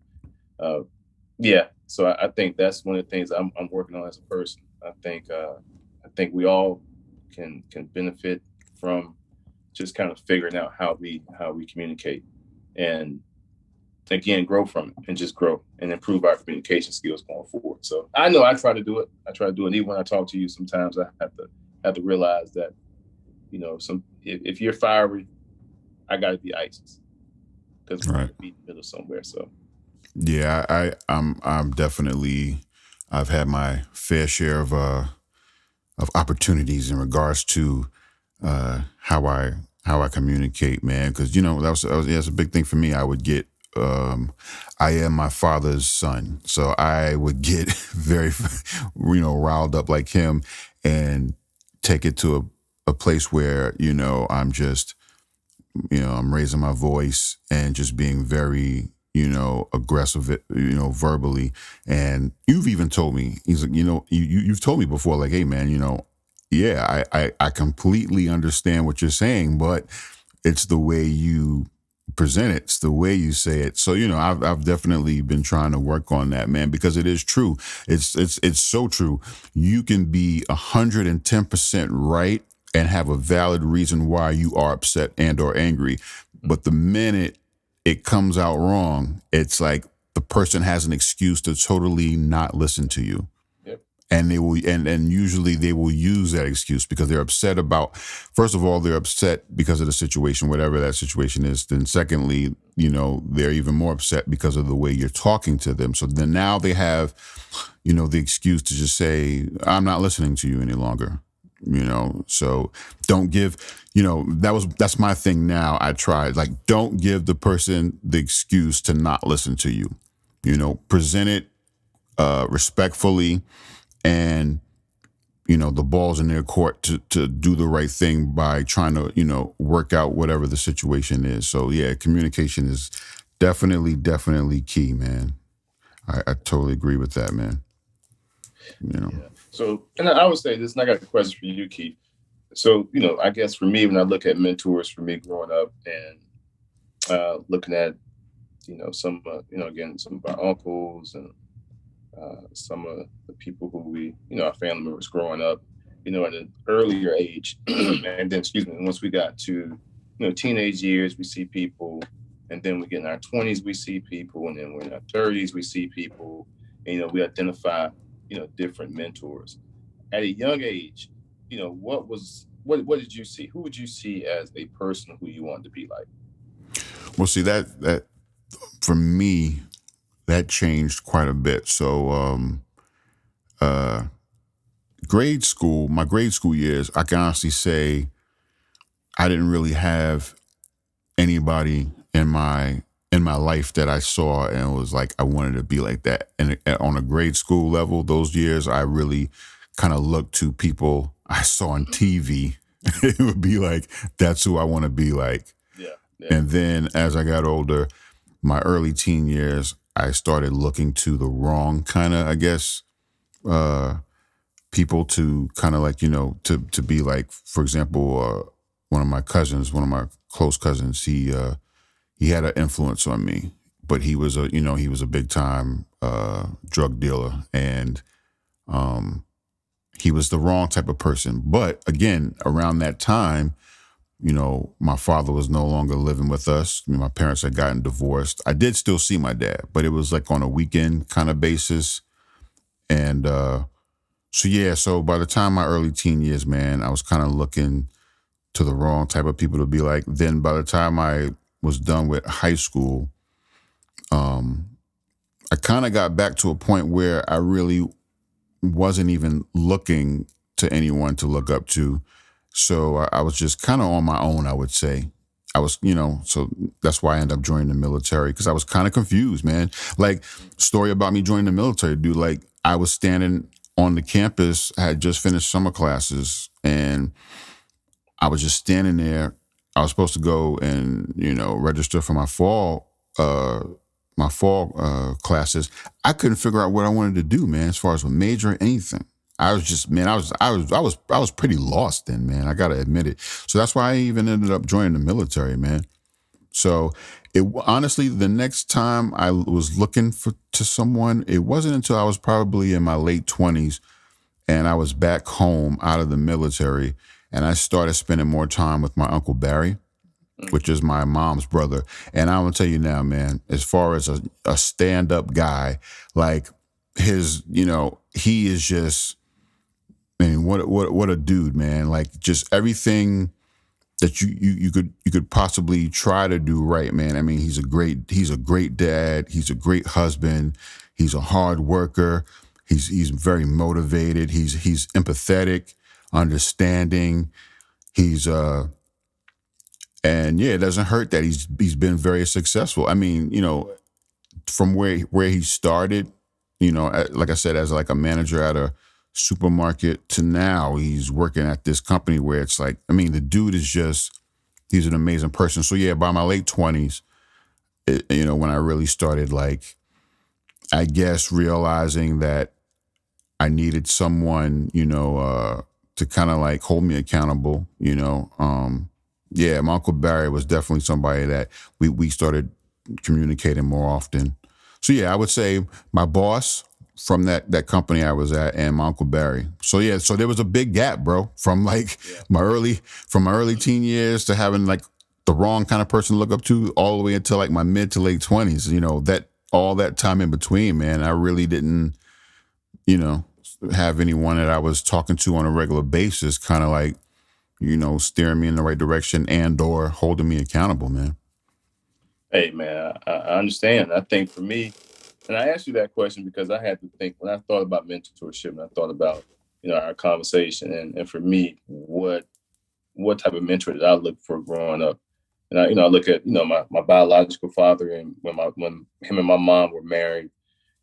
C: yeah. So I think that's one of the things I'm working on as a person. I think we all can benefit from just kind of figuring out how we communicate, and again, grow from it and just grow and improve our communication skills going forward. So I know I try to do it. Even when I talk to you, sometimes I have to realize that, if you're fiery, I got to be ice because we're going to be in the middle somewhere. So,
B: yeah, I'm definitely, I've had my fair share of opportunities in regards to how I communicate, man. Because that's a big thing for me. I would get, I am my father's son, so I would get very, riled up like him, and take it to a place where I'm just, I'm raising my voice and just being very, aggressive, verbally. And you've even told me, he's like, you've told me before, like, hey man, yeah, I completely understand what you're saying, but it's the way you present it, it's the way you say it. So, I've definitely been trying to work on that, man, because it is true. It's so true. You can be 110% right and have a valid reason why you are upset and or angry. But the minute it comes out wrong, it's like the person has an excuse to totally not listen to you.
C: yep.
B: And they will, and usually they will use that excuse because they're upset about, first of all, they're upset because of the situation, whatever that situation is. Then secondly, they're even more upset because of the way you're talking to them. So then now they have, the excuse to just say, I'm not listening to you any longer. So don't give, that's my thing now. I tried, like, don't give the person the excuse to not listen to you. Present it respectfully, and the ball's in their court to do the right thing by trying to work out whatever the situation is. So yeah, communication is definitely key, man. I totally agree with that, man.
C: Yeah. So, and I would say this, and I got a question for you, Keith. So, I guess for me, when I look at mentors for me growing up and looking at, some, again, some of our uncles and some of the people who our family members growing up, at an earlier age. And then, once we got to, teenage years, we see people. And then we get in our 20s, we see people. And then we're in our 30s, we see people. And, we identify different mentors at a young age. What did you see? Who would you see as a person who you wanted to be like?
B: Well, see, that for me, that changed quite a bit. So my grade school years, I can honestly say I didn't really have anybody in my life that I saw and was like, I wanted to be like that. And on a grade school level, those years, I really kind of looked to people I saw on TV. It would be like, that's who I want to be like.
C: Yeah.
B: And then as I got older, my early teen years, I started looking to the wrong kind of, I guess, people to kind of like, to be like, for example, one of my close cousins, he had an influence on me, but he was a big time drug dealer, and he was the wrong type of person. But again, around that time, my father was no longer living with us. My parents had gotten divorced. I did still see my dad, but it was like on a weekend kind of basis. And so by the time my early teen years, man, I was kind of looking to the wrong type of people to be like. Then by the time I was done with high school, I kind of got back to a point where I really wasn't even looking to anyone to look up to. So I was just kind of on my own, I would say. I was, so that's why I ended up joining the military, because I was kind of confused, man. Like, story about me joining the military, dude. Like, I was standing on the campus, I had just finished summer classes, and I was just standing there. I was supposed to go and, register for my fall classes. I couldn't figure out what I wanted to do, man, as far as a major or anything. I was just, man, I was pretty lost then, man. I gotta admit it. So that's why I even ended up joining the military, man. So it honestly, the next time I was looking to someone, it wasn't until I was probably in my late 20s and I was back home out of the military, and I started spending more time with my Uncle Barry, which is my mom's brother. And I'm gonna tell you now, man, as far as a stand-up guy, like he is just, man, what a dude, man. Like, just everything that you could possibly try to do right, man. I mean, he's a great dad, he's a great husband, he's a hard worker, he's very motivated, he's empathetic, understanding, he's and yeah, it doesn't hurt that he's been very successful. I mean, from where he started, like I said, as like a manager at a supermarket, to now he's working at this company where it's like, I mean, the dude is just, he's an amazing person. So yeah, by my late 20s, when I really started, like, I guess, realizing that I needed someone, to kind of like hold me accountable, yeah, my Uncle Barry was definitely somebody that we started communicating more often. So yeah, I would say my boss from that company I was at, and my Uncle Barry. So yeah, so there was a big gap, bro, from like my early teen years to having like the wrong kind of person to look up to, all the way until like my mid to late 20s. That all that time in between, man, I really didn't, you know, have anyone that I was talking to on a regular basis, kind of like, steering me in the right direction and or holding me accountable, man.
C: Hey, man, I understand. I think for me, and I asked you that question because I had to think when I thought about mentorship and I thought about, our conversation, and for me, what type of mentor did I look for growing up? And I look at, my biological father, and when him and my mom were married,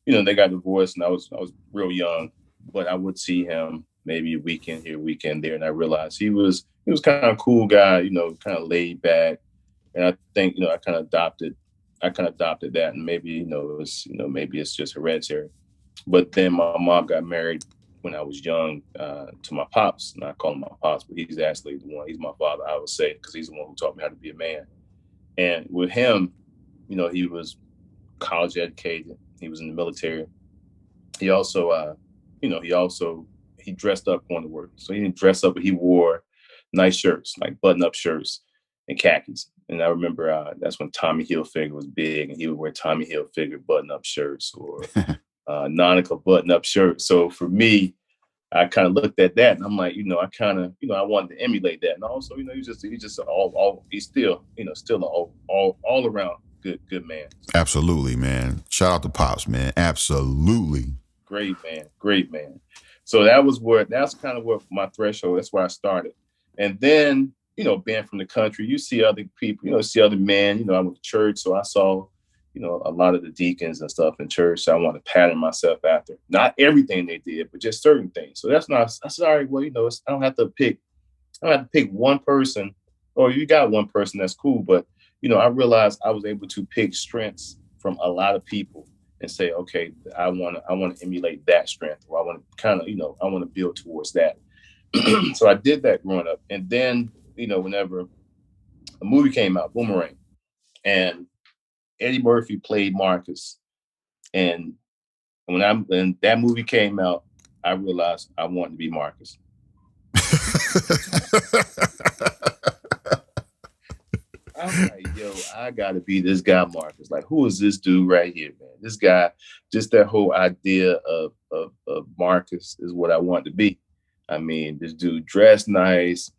C: they got divorced, and I was real young, but I would see him maybe a weekend here, weekend there, and I realized he was kind of a cool guy, kind of laid back, and I think I kind of adopted that, and maybe maybe it's just hereditary. But then my mom got married when I was young to my pops, and I call him my pops, but he's actually the one. He's my father, I would say, because he's the one who taught me how to be a man. And with him, he was college educated. He was in the military. He also, he dressed up going to work. So he didn't dress up, but he wore nice shirts, like button-up shirts and khakis. And I remember that's when Tommy Hilfiger was big, and he would wear Tommy Hilfiger button-up shirts or Nautica button-up shirts. So for me, I kind of looked at that, and I'm like, I kind of, I wanted to emulate that. And also, he's just he's still, still an all around good man.
B: Absolutely, man. Shout out to Pops, man. Absolutely.
C: Great man. So that's kind of what my threshold. That's where I started, and then being from the country, you see other people, see other men. I went to church, so I saw, a lot of the deacons and stuff in church. So I want to pattern myself after. Not everything they did, but just certain things. So that's all right. Well, I don't have to pick. I don't have to pick one person. Or you got one person, that's cool. But I realized I was able to pick strengths from a lot of people and say, okay, I want to emulate that strength, or I want to kind of, I want to build towards that. So I did that growing up, and then whenever a movie came out, Boomerang, and Eddie Murphy played Marcus, and when that movie came out, I realized I wanted to be Marcus. I'm like, yo, I gotta be this guy, Marcus. Like, who is this dude right here, man? This guy, just that whole idea of Marcus is what I want to be. I mean, this dude dressed nice,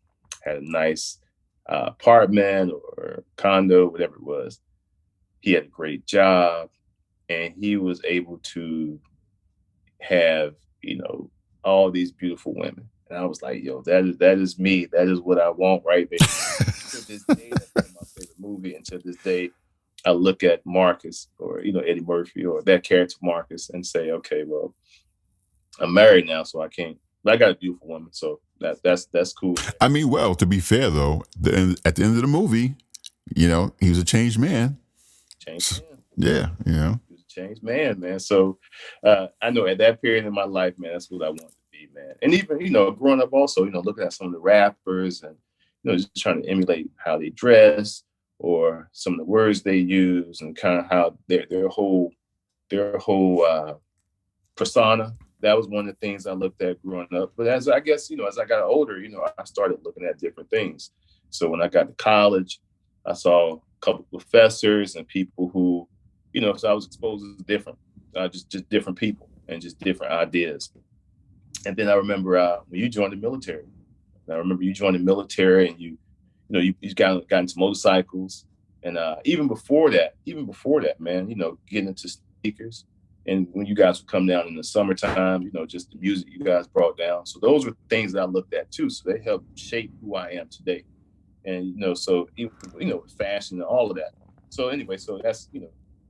C: had a nice apartment or condo, whatever it was. He had a great job, and he was able to have, all these beautiful women. And I was like, yo, that is me. That is what I want right there. To this day, that's one of my favorite movie. And to this day, I look at Marcus or Eddie Murphy or that character Marcus and say, okay, well, I'm married now, so I can't. But I got a beautiful woman, so that's cool.
B: I mean, well, to be fair though, at the end of the movie, he was a changed man.
C: Changed man.
B: Yeah,
C: He was a changed man. So I know at that period in my life, man, that's what I wanted to be, man. And even growing up, also, looking at some of the rappers and just trying to emulate how they dress or some of the words they use and kind of how their whole persona. That was one of the things I looked at growing up. But as I guess, as I got older, I started looking at different things. So when I got to college, I saw a couple of professors and people who, so I was exposed to different, just different people and just different ideas. And then I remember when you joined the military. I remember you joined the military and you got into motorcycles. And even before that, man, getting into sneakers. And when you guys would come down in the summertime, just the music you guys brought down. So those were things that I looked at too. So they helped shape who I am today. And, so, even, with fashion and all of that. So anyway, so that's,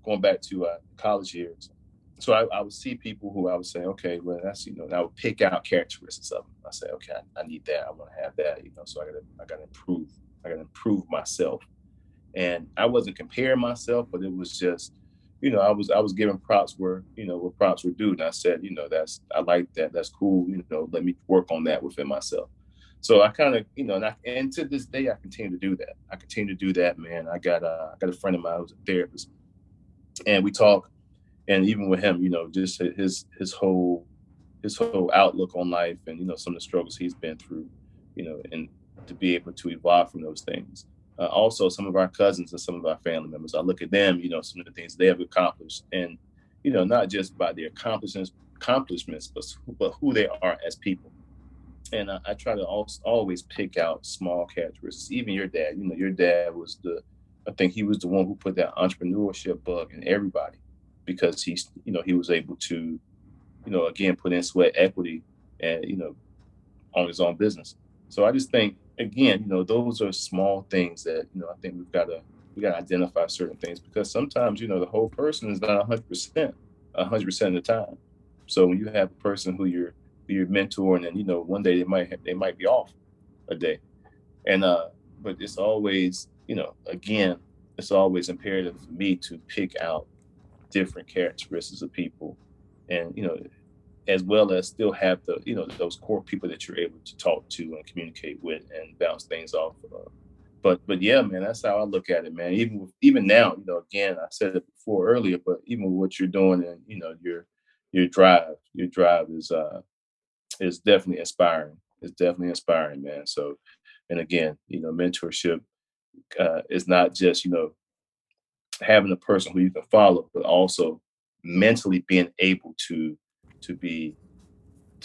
C: going back to college years. So I would see people who I would say, okay, well, that's, and I would pick out characteristics of them. I say, okay, I need that. I want to have that, so I gotta improve. I gotta improve myself. And I wasn't comparing myself, but it was just, I was giving props where, what props were due. And I said, I like that. That's cool. Let me work on that within myself. So I kind of, and to this day, I continue to do that. Man. I got a friend of mine who's a therapist, and we talk, and even with him, just his whole outlook on life, and some of the struggles he's been through, and to be able to evolve from those things. Also, some of our cousins and some of our family members, I look at them, some of the things they have accomplished, and not just by their accomplishments, but who they are as people. And I try to always pick out small characteristics. Even your dad, your dad was I think he was the one who put that entrepreneurship bug in everybody, because he was able to, again, put in sweat equity and, on his own business. So I just think, again, those are small things that, I think we got to identify certain things, because sometimes, the whole person is not 100% of the time. So when you have a person who you're mentoring, and, one day they might be off a day. And, but it's always, again, it's always imperative for me to pick out different characteristics of people, and, as well as still have the, those core people that you're able to talk to and communicate with and bounce things off of. But yeah, man, that's how I look at it, man. Even now, again, I said it before earlier, but even with what you're doing, and, your drive is definitely inspiring. It's definitely inspiring, man. So, and again, mentorship is not just, having a person who you can follow, but also mentally being able to be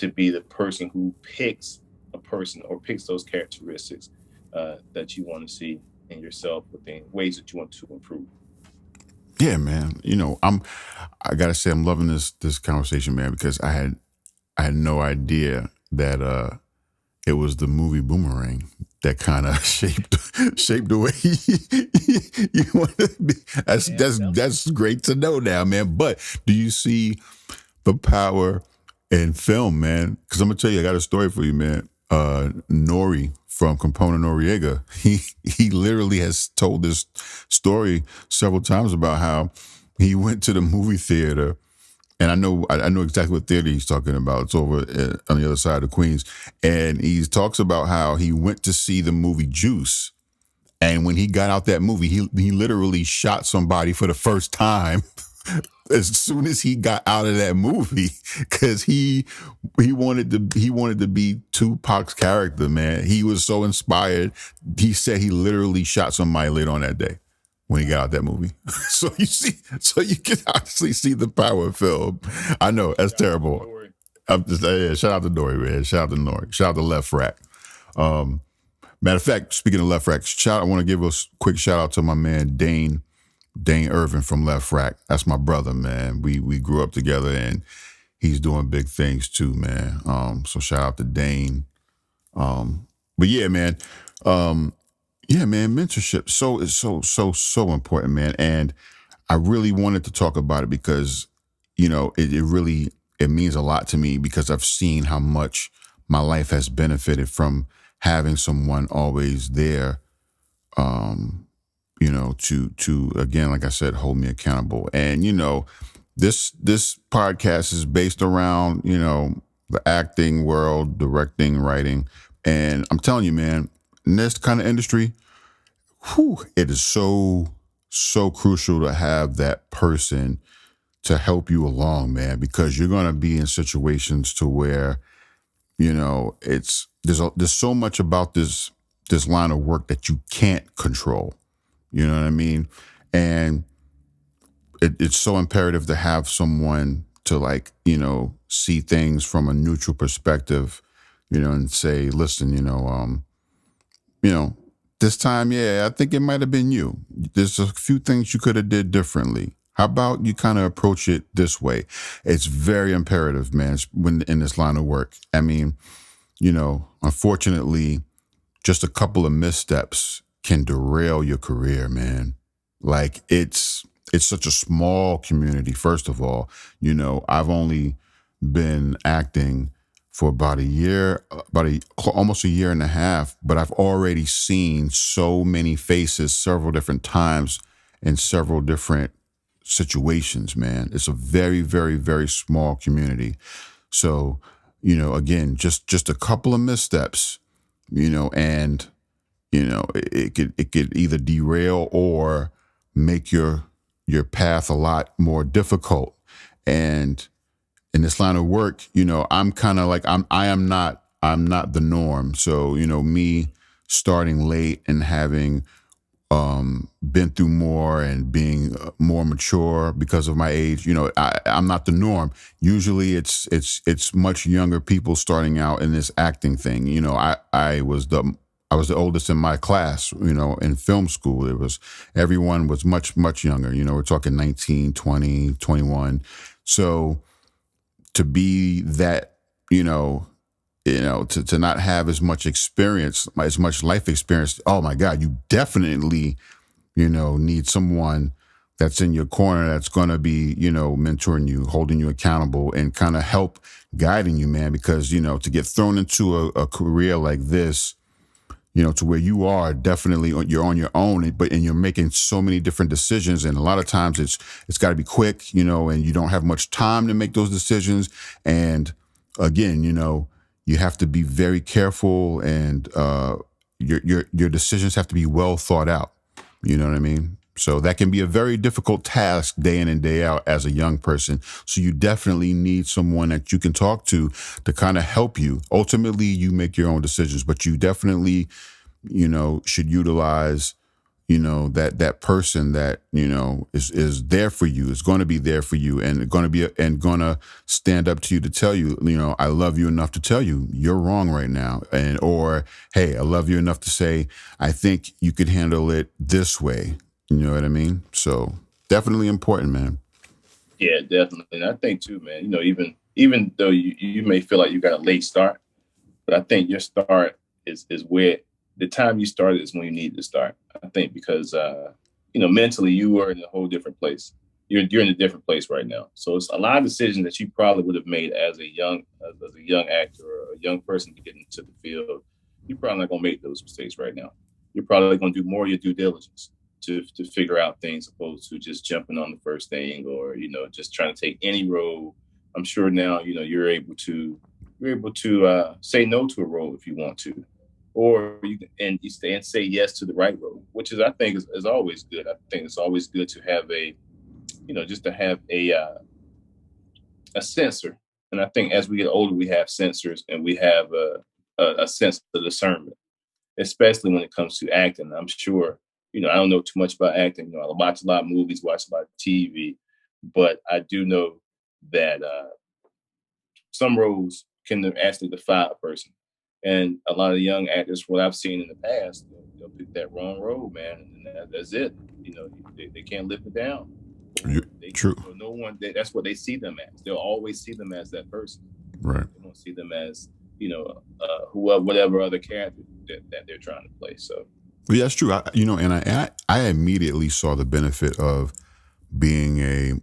C: the person who picks a person or picks those characteristics that you want to see in yourself, within ways that you want to improve.
B: Yeah, man. I gotta say, I'm loving this conversation, man, because I had no idea that it was the movie Boomerang that kind of shaped the way you want to be. That's great to know now, man. But do you see the power in film, man? Because I'm gonna tell you, I got a story for you, man. Nori from Component Noriega, he literally has told this story several times about how he went to the movie theater. And I know exactly what theater he's talking about. It's over on the other side of Queens. And he talks about how he went to see the movie Juice. And when he got out that movie, he literally shot somebody for the first time as soon as he got out of that movie, because he wanted to be Tupac's character, man. He was so inspired. He said he literally shot somebody later on that day when he got out that movie. So you can actually see the power of film. I know that's terrible. I'm just shout out to Dory, man. Shout out to Nori. Shout out to Left Rack. Matter of fact, speaking of Left Rack, I want to give a quick shout out to my man Dane Irvin from Left Rack. That's my brother, man. We grew up together, and he's doing big things too, man. So shout out to Dane. But yeah, man. Mentorship is so important, man. And I really wanted to talk about it because, it really means a lot to me because I've seen how much my life has benefited from having someone always there, to again, like I said, hold me accountable. And, this podcast is based around, the acting world, directing, writing. And I'm telling you, man, in this kind of industry, it is so crucial to have that person to help you along, man, because you're going to be in situations to where, there's so much about this line of work that you can't control. You know what I mean? And it's so imperative to have someone to see things from a neutral perspective, and say, listen, this time, yeah, I think it might have been you. There's a few things you could have did differently. How about you kind of approach it this way? It's very imperative, man, when in this line of work. I mean, unfortunately, just a couple of missteps can derail your career, man. Like it's such a small community. First of all, I've only been acting for about a year, almost a year and a half, but I've already seen so many faces several different times in several different situations, man. It's a very, very, very small community. So, again, just a couple of missteps, and it could either derail or make your path a lot more difficult. And in this line of work, I'm kind of like I'm not the norm. So, me starting late and having been through more and being more mature because of my age, I'm not the norm. Usually it's much younger people starting out in this acting thing. I was the oldest in my class, in film school. Everyone was much, much younger. We're talking 19, 20, 21. So to be that, to not have as much experience, as much life experience, oh my God, you definitely, need someone that's in your corner that's going to be, mentoring you, holding you accountable and kind of help guiding you, man, because, to get thrown into a career like this, to where you are definitely you're on your own, and you're making so many different decisions. And a lot of times it's got to be quick, and you don't have much time to make those decisions. And again, you have to be very careful, and your decisions have to be well thought out. You know what I mean? So that can be a very difficult task day in and day out as a young person. So you definitely need someone that you can talk to kind of help you. Ultimately, you make your own decisions, but you definitely, should utilize, that person that, is there for you, is going to be there for you, and going to stand up to you to tell you, I love you enough to tell you you're wrong right now. Or, hey, I love you enough to say, I think you could handle it this way. You know what I mean? So definitely important, man.
C: Yeah, definitely. And I think too, man, even though you may feel like you got a late start, but I think your start is where the time you started is when you need to start. I think because, mentally you are in a whole different place. You're in a different place right now. So it's a lot of decisions that you probably would have made as a young actor or a young person to get into the field. You're probably not going to make those mistakes right now. You're probably going to do more of your due diligence to figure out things opposed to just jumping on the first thing or, just trying to take any role. I'm sure now, you're able to say no to a role if you want to, or you stay and say yes to the right role, which is, I think is always good. I think it's always good to have a just to have a sensor. And I think as we get older, we have sensors and we have a sense of discernment, especially when it comes to acting. I'm sure, I don't know too much about acting. I watch a lot of movies, watch a lot of TV, but I do know that some roles can actually defy a person. And a lot of young actors, what I've seen in the past, they'll pick that wrong role, man, and that's it. They can't live it down.
B: True.
C: No one. That's what they see them as. They'll always see them as that person.
B: Right.
C: They don't see them as whatever other character that they're trying to play. So.
B: Well, yeah, that's true. I immediately saw the benefit of being a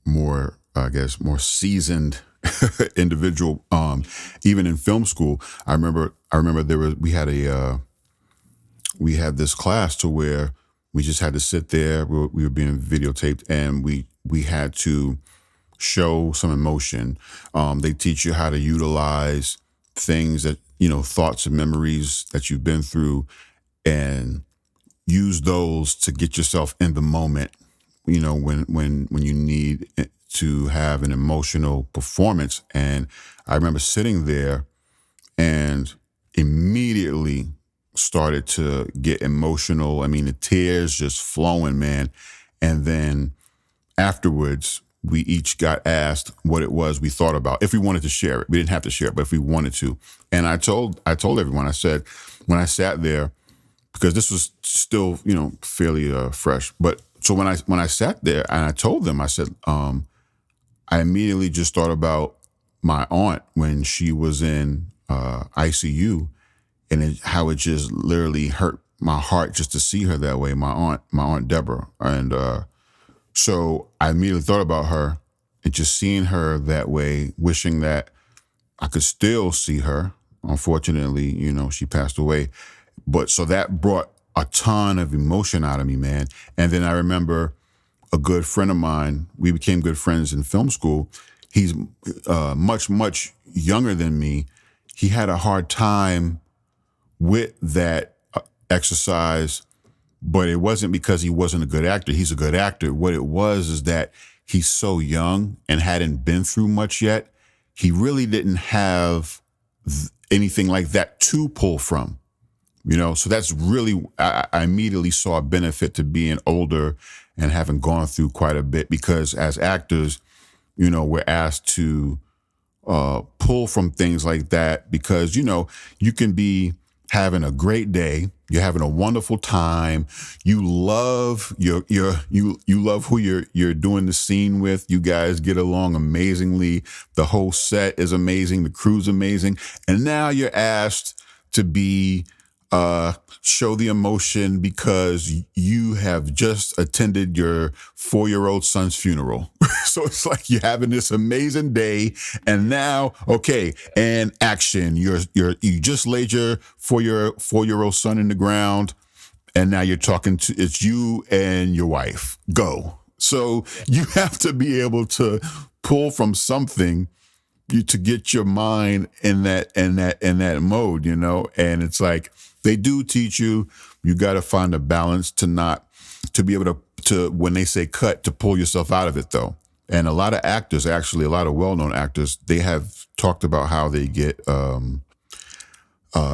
B: more, I guess, more seasoned individual. Even in film school, I remember we had this class to where we just had to sit there. We were being videotaped, and we had to show some emotion. They teach you how to utilize things that, thoughts and memories that you've been through, and use those to get yourself in the moment. When you need to have an emotional performance. And I remember sitting there and immediately started to get emotional. I mean, the tears just flowing, man. And then afterwards, we each got asked what it was we thought about, if we wanted to share it. We didn't have to share it, but if we wanted to. And I told everyone, I said, when I sat there, because this was still, fairly fresh. But so when I sat there and I told them, I said, I immediately just thought about my aunt when she was in ICU, and how it just literally hurt my heart just to see her that way. My aunt Deborah, and so I immediately thought about her and just seeing her that way, wishing that I could still see her. Unfortunately, she passed away. But so that brought a ton of emotion out of me, man. And then I remember a good friend of mine, we became good friends in film school. He's much, much younger than me. He had a hard time with that exercise, but it wasn't because he wasn't a good actor. He's a good actor. What it was is that he's so young and hadn't been through much yet. He really didn't have anything like that to pull from. So that's really, I immediately saw a benefit to being older and having gone through quite a bit, because as actors, we're asked to pull from things like that, because, you can be having a great day. You're having a wonderful time. You love you love who you're doing the scene with. You guys get along amazingly. The whole set is amazing. The crew's amazing. And now you're asked to be show the emotion because you have just attended your 4-year-old son's funeral. So it's like you're having this amazing day, and now, okay, and action. You just laid your 4-year-old son in the ground, and now you're talking to, it's you and your wife. Go. So you have to be able to pull from something to get your mind in that mode, and it's like, they do teach you got to find a balance to be able to, when they say cut, to pull yourself out of it, though. And a lot of actors, actually, a lot of well-known actors, they have talked about how they get,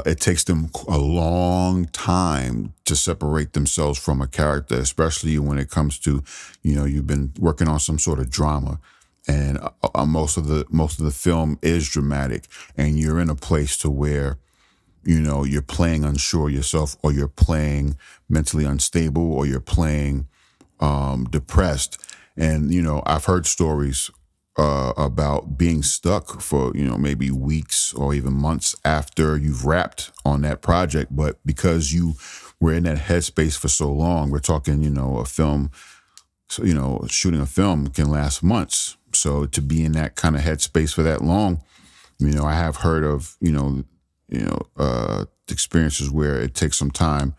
B: it takes them a long time to separate themselves from a character, especially when it comes to, you've been working on some sort of drama. And most of the film is dramatic, and you're in a place to where, you're playing unsure yourself, or you're playing mentally unstable, or you're playing depressed. And, I've heard stories about being stuck for, maybe weeks or even months after you've wrapped on that project. But because you were in that headspace for so long, we're talking, a film, so, shooting a film can last months. So to be in that kind of headspace for that long, I have heard of, experiences where it takes some time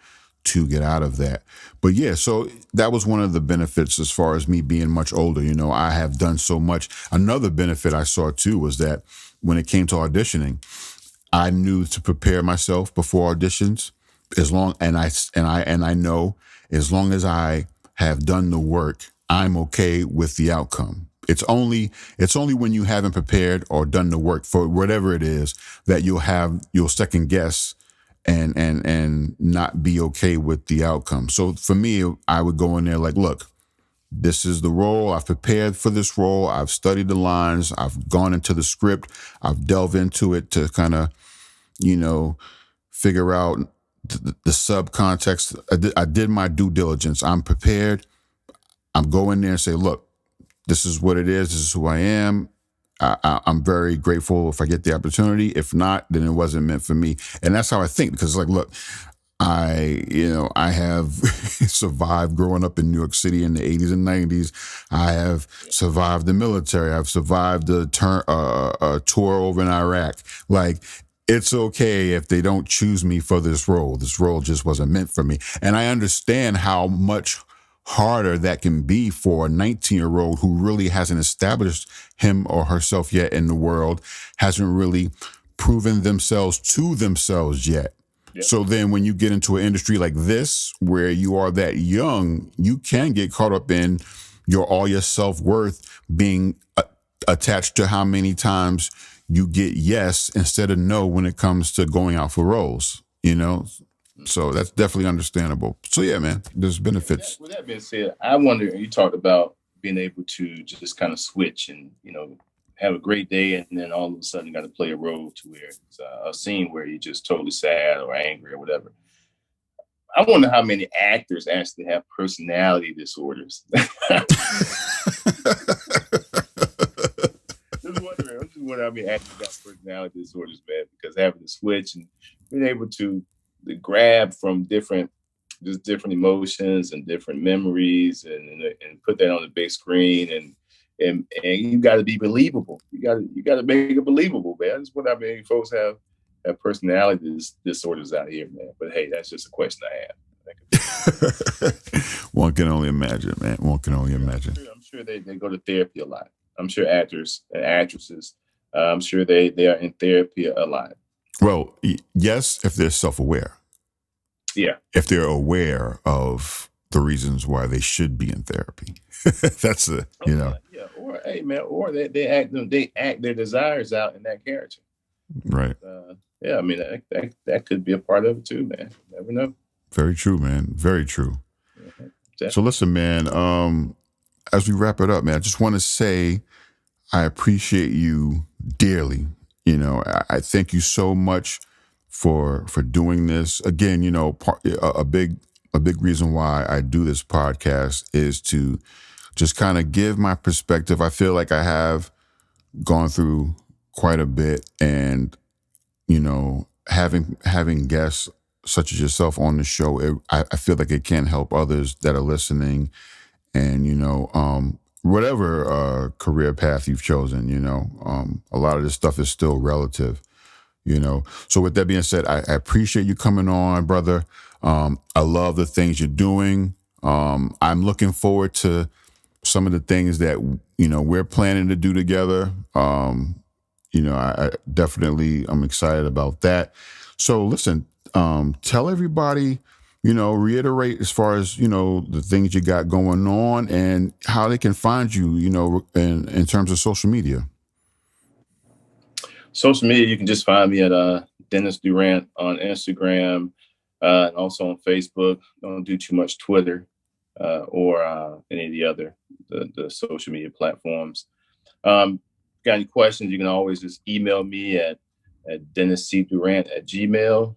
B: to get out of that. But yeah, so that was one of the benefits as far as me being much older. I have done so much. Another benefit I saw too was that when it came to auditioning, I knew to prepare myself before auditions. I know as long as I have done the work I'm okay with the outcome. It's only when you haven't prepared or done the work for whatever it is that you'll second guess and not be okay with the outcome. So for me, I would go in there like, look, this is the role. I've prepared for this role. I've studied the lines. I've gone into the script. I've delved into it to kind of, figure out the subcontext. I did my due diligence. I'm prepared. I'm going there and say, look, this is what it is. This is who I am. I'm very grateful if I get the opportunity. If not, then it wasn't meant for me. And that's how I think, because like, look, I have survived growing up in New York City in the 80s and 90s. I have survived the military. I've survived a tour over in Iraq. Like, it's okay if they don't choose me for this role. This role just wasn't meant for me. And I understand how much harder that can be for a 19-year-old who really hasn't established him or herself yet in the world, hasn't really proven themselves to themselves yet. Yep. So then when you get into an industry like this, where you are that young, you can get caught up in all your self-worth being attached to how many times you get yes instead of no when it comes to going out for roles, So that's definitely understandable. So yeah, man, there's benefits.
C: With that being said, I wonder, you talked about being able to just kind of switch and, have a great day, and then all of a sudden you got to play a role to where it's a scene where you're just totally sad or angry or whatever. I wonder how many actors actually have personality disorders. I'm just wondering how many actors got personality disorders, man, because having to switch and being able to grab from different emotions and different memories and put that on the big screen and you got to be believable. You got to make it believable, man. That's what I mean. Folks have personality disorders out here, man. But hey, that's just a question I
B: have. One can only imagine, man. One can only imagine.
C: I'm sure they go to therapy a lot. I'm sure actors and actresses, I'm sure they are in therapy a lot.
B: Well, yes, if they're self-aware.
C: Yeah.
B: If they're aware of the reasons why they should be in therapy. That's
C: Yeah. Or hey, man, or they act their desires out in that character.
B: Right.
C: I mean that could be a part of it too, man. You never know.
B: Very true, man. Very true. Mm-hmm. So listen, man, as we wrap it up, man, I just want to say I appreciate you dearly. I thank you so much for doing this. Again, a big reason why I do this podcast is to just kind of give my perspective. I feel like I have gone through quite a bit, and having guests such as yourself on the show, I feel like it can help others that are listening, and whatever career path you've chosen, a lot of this stuff is still relative. So with that being said, I appreciate you coming on, brother. I love the things you're doing. I'm looking forward to some of the things that, we're planning to do together. I definitely, I'm excited about that. So listen, tell everybody, reiterate as far as, the things you got going on and how they can find you, in terms of social media.
C: Social media, you can just find me at Dennis Durant on Instagram, and also on Facebook. Don't do too much Twitter or any of the other the social media platforms. Got any questions, you can always just email me at denniscdurant@gmail.com.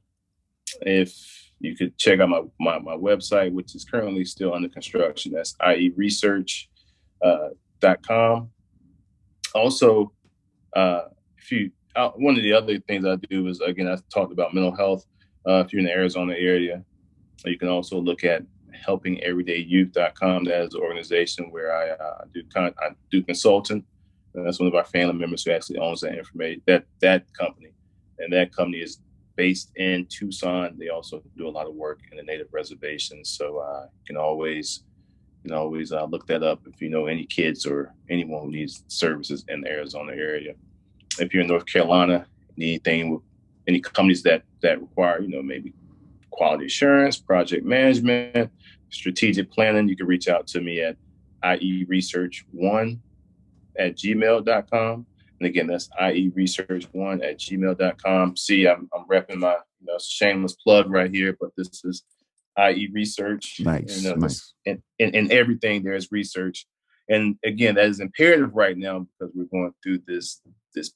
C: If you could check out my website, which is currently still under construction, that's ieresearch.com. Also, one of the other things I do is, again, I talked about mental health. If you're in the Arizona area, you can also look at helpingeverydayyouth.com. That is an organization where I do consulting. And that's one of our family members who actually owns that information, that company. And that company is based in Tucson. They also do a lot of work in the native reservations. So you can always look that up if you know any kids or anyone who needs services in the Arizona area. If you're in North Carolina, anything with any companies that require, maybe quality assurance, project management, strategic planning, you can reach out to me at ieresearch1@gmail.com. And again, that's ieresearch1@gmail.com. See, I'm repping my shameless plug right here, but this is IE Research.
B: Nice.
C: In everything there's research. And again, that is imperative right now because we're going through this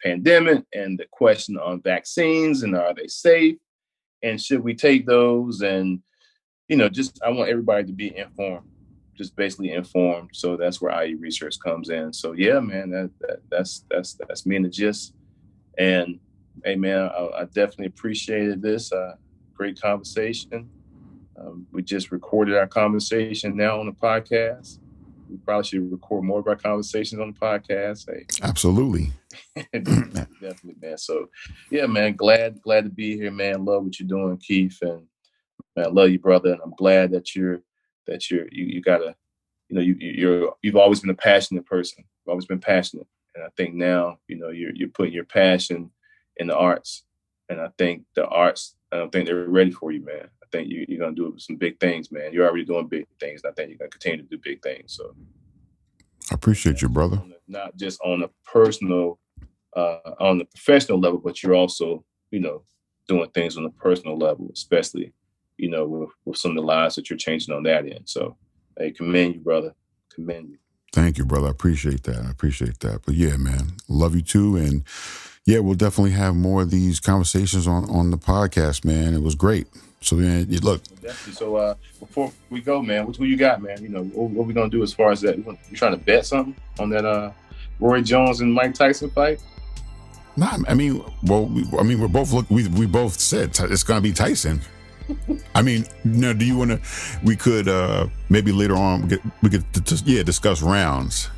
C: pandemic and the question on vaccines and are they safe and should we take those? And just I want everybody to be informed, just basically informed. So that's where IE Research comes in. So yeah, man, that's me in the gist. And hey, man, I definitely appreciated this. Great conversation. We just recorded our conversation now on the podcast. We probably should record more of our conversations on the podcast. Hey.
B: Absolutely.
C: Definitely, man. So yeah, man, glad to be here, man. Love what you're doing, Keith. And man, I love you, brother. And I'm glad that you've always been a passionate person. You've always been passionate. And I think now, you're putting your passion in the arts. And I think the arts, I don't think they're ready for you, man. I think you're going to do some big things, man. You're already doing big things. And I think you're going to continue to do big things. So
B: I appreciate you, brother.
C: Not just on a personal, on the professional level, but you're also, doing things on a personal level, especially, with some of the lives that you're changing on that end. So I commend you, brother. Commend you.
B: Thank you, brother. I appreciate that. But yeah, man, love you too. And yeah, we'll definitely have more of these conversations on the podcast, man. It was great. So man, look.
C: Definitely. So before we go, man, who you got, man? What we gonna do as far as that? You trying to bet something on that Roy Jones and Mike Tyson fight?
B: Nah, I mean, we're both we both said it's gonna be Tyson. I mean, do you want to? We could maybe later on we could discuss rounds.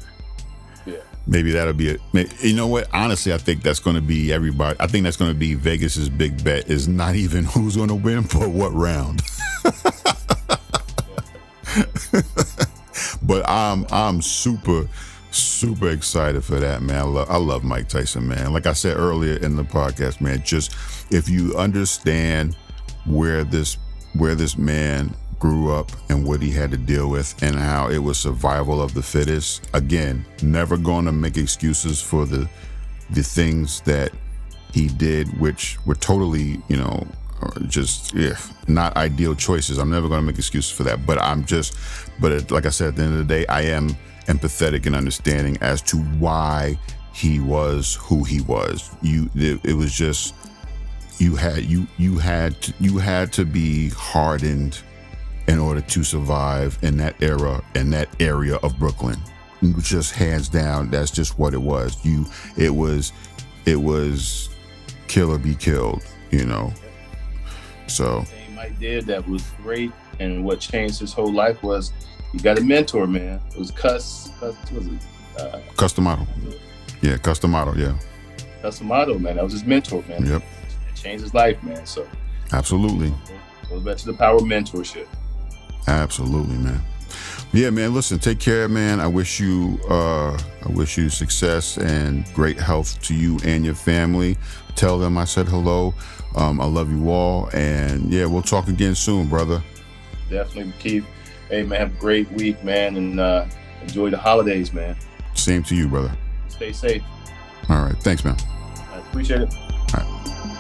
C: Yeah.
B: Maybe that'll be it. You know what? Honestly, I think that's going to be everybody. I think that's going to be Vegas's big bet. Is not even who's going to win, but what round. But I'm super excited for that, man. I love Mike Tyson, man. Like I said earlier in the podcast, man. Just if you understand where this man grew up and what he had to deal with and how it was survival of the fittest. Again, never going to make excuses for the things that he did, which were totally, just not ideal choices. I'm never going to make excuses for that. But like I said, at the end of the day, I am empathetic and understanding as to why he was who he was. It was just, you had to be hardened in order to survive in that era, in that area of Brooklyn. Just hands down, that's just what it was. It was kill or be killed, So
C: Mike did that was great, and what changed his whole life was he got a mentor, man. It was
B: Customato. Yeah, Customato, yeah.
C: Customato, man. That was his mentor, man.
B: Yep.
C: It changed his life, man. So
B: absolutely.
C: Goes back to the power of mentorship.
B: Absolutely, man. Yeah, man. Listen, take care, man. I wish you success and great health to you and your family. Tell them I said hello. I love you all, and yeah, we'll talk again soon, brother.
C: Definitely, Keith. Hey, man, have a great week, man, and enjoy the holidays, man.
B: Same to you, brother.
C: Stay safe.
B: All right, thanks, man.
C: I appreciate it.
B: All right.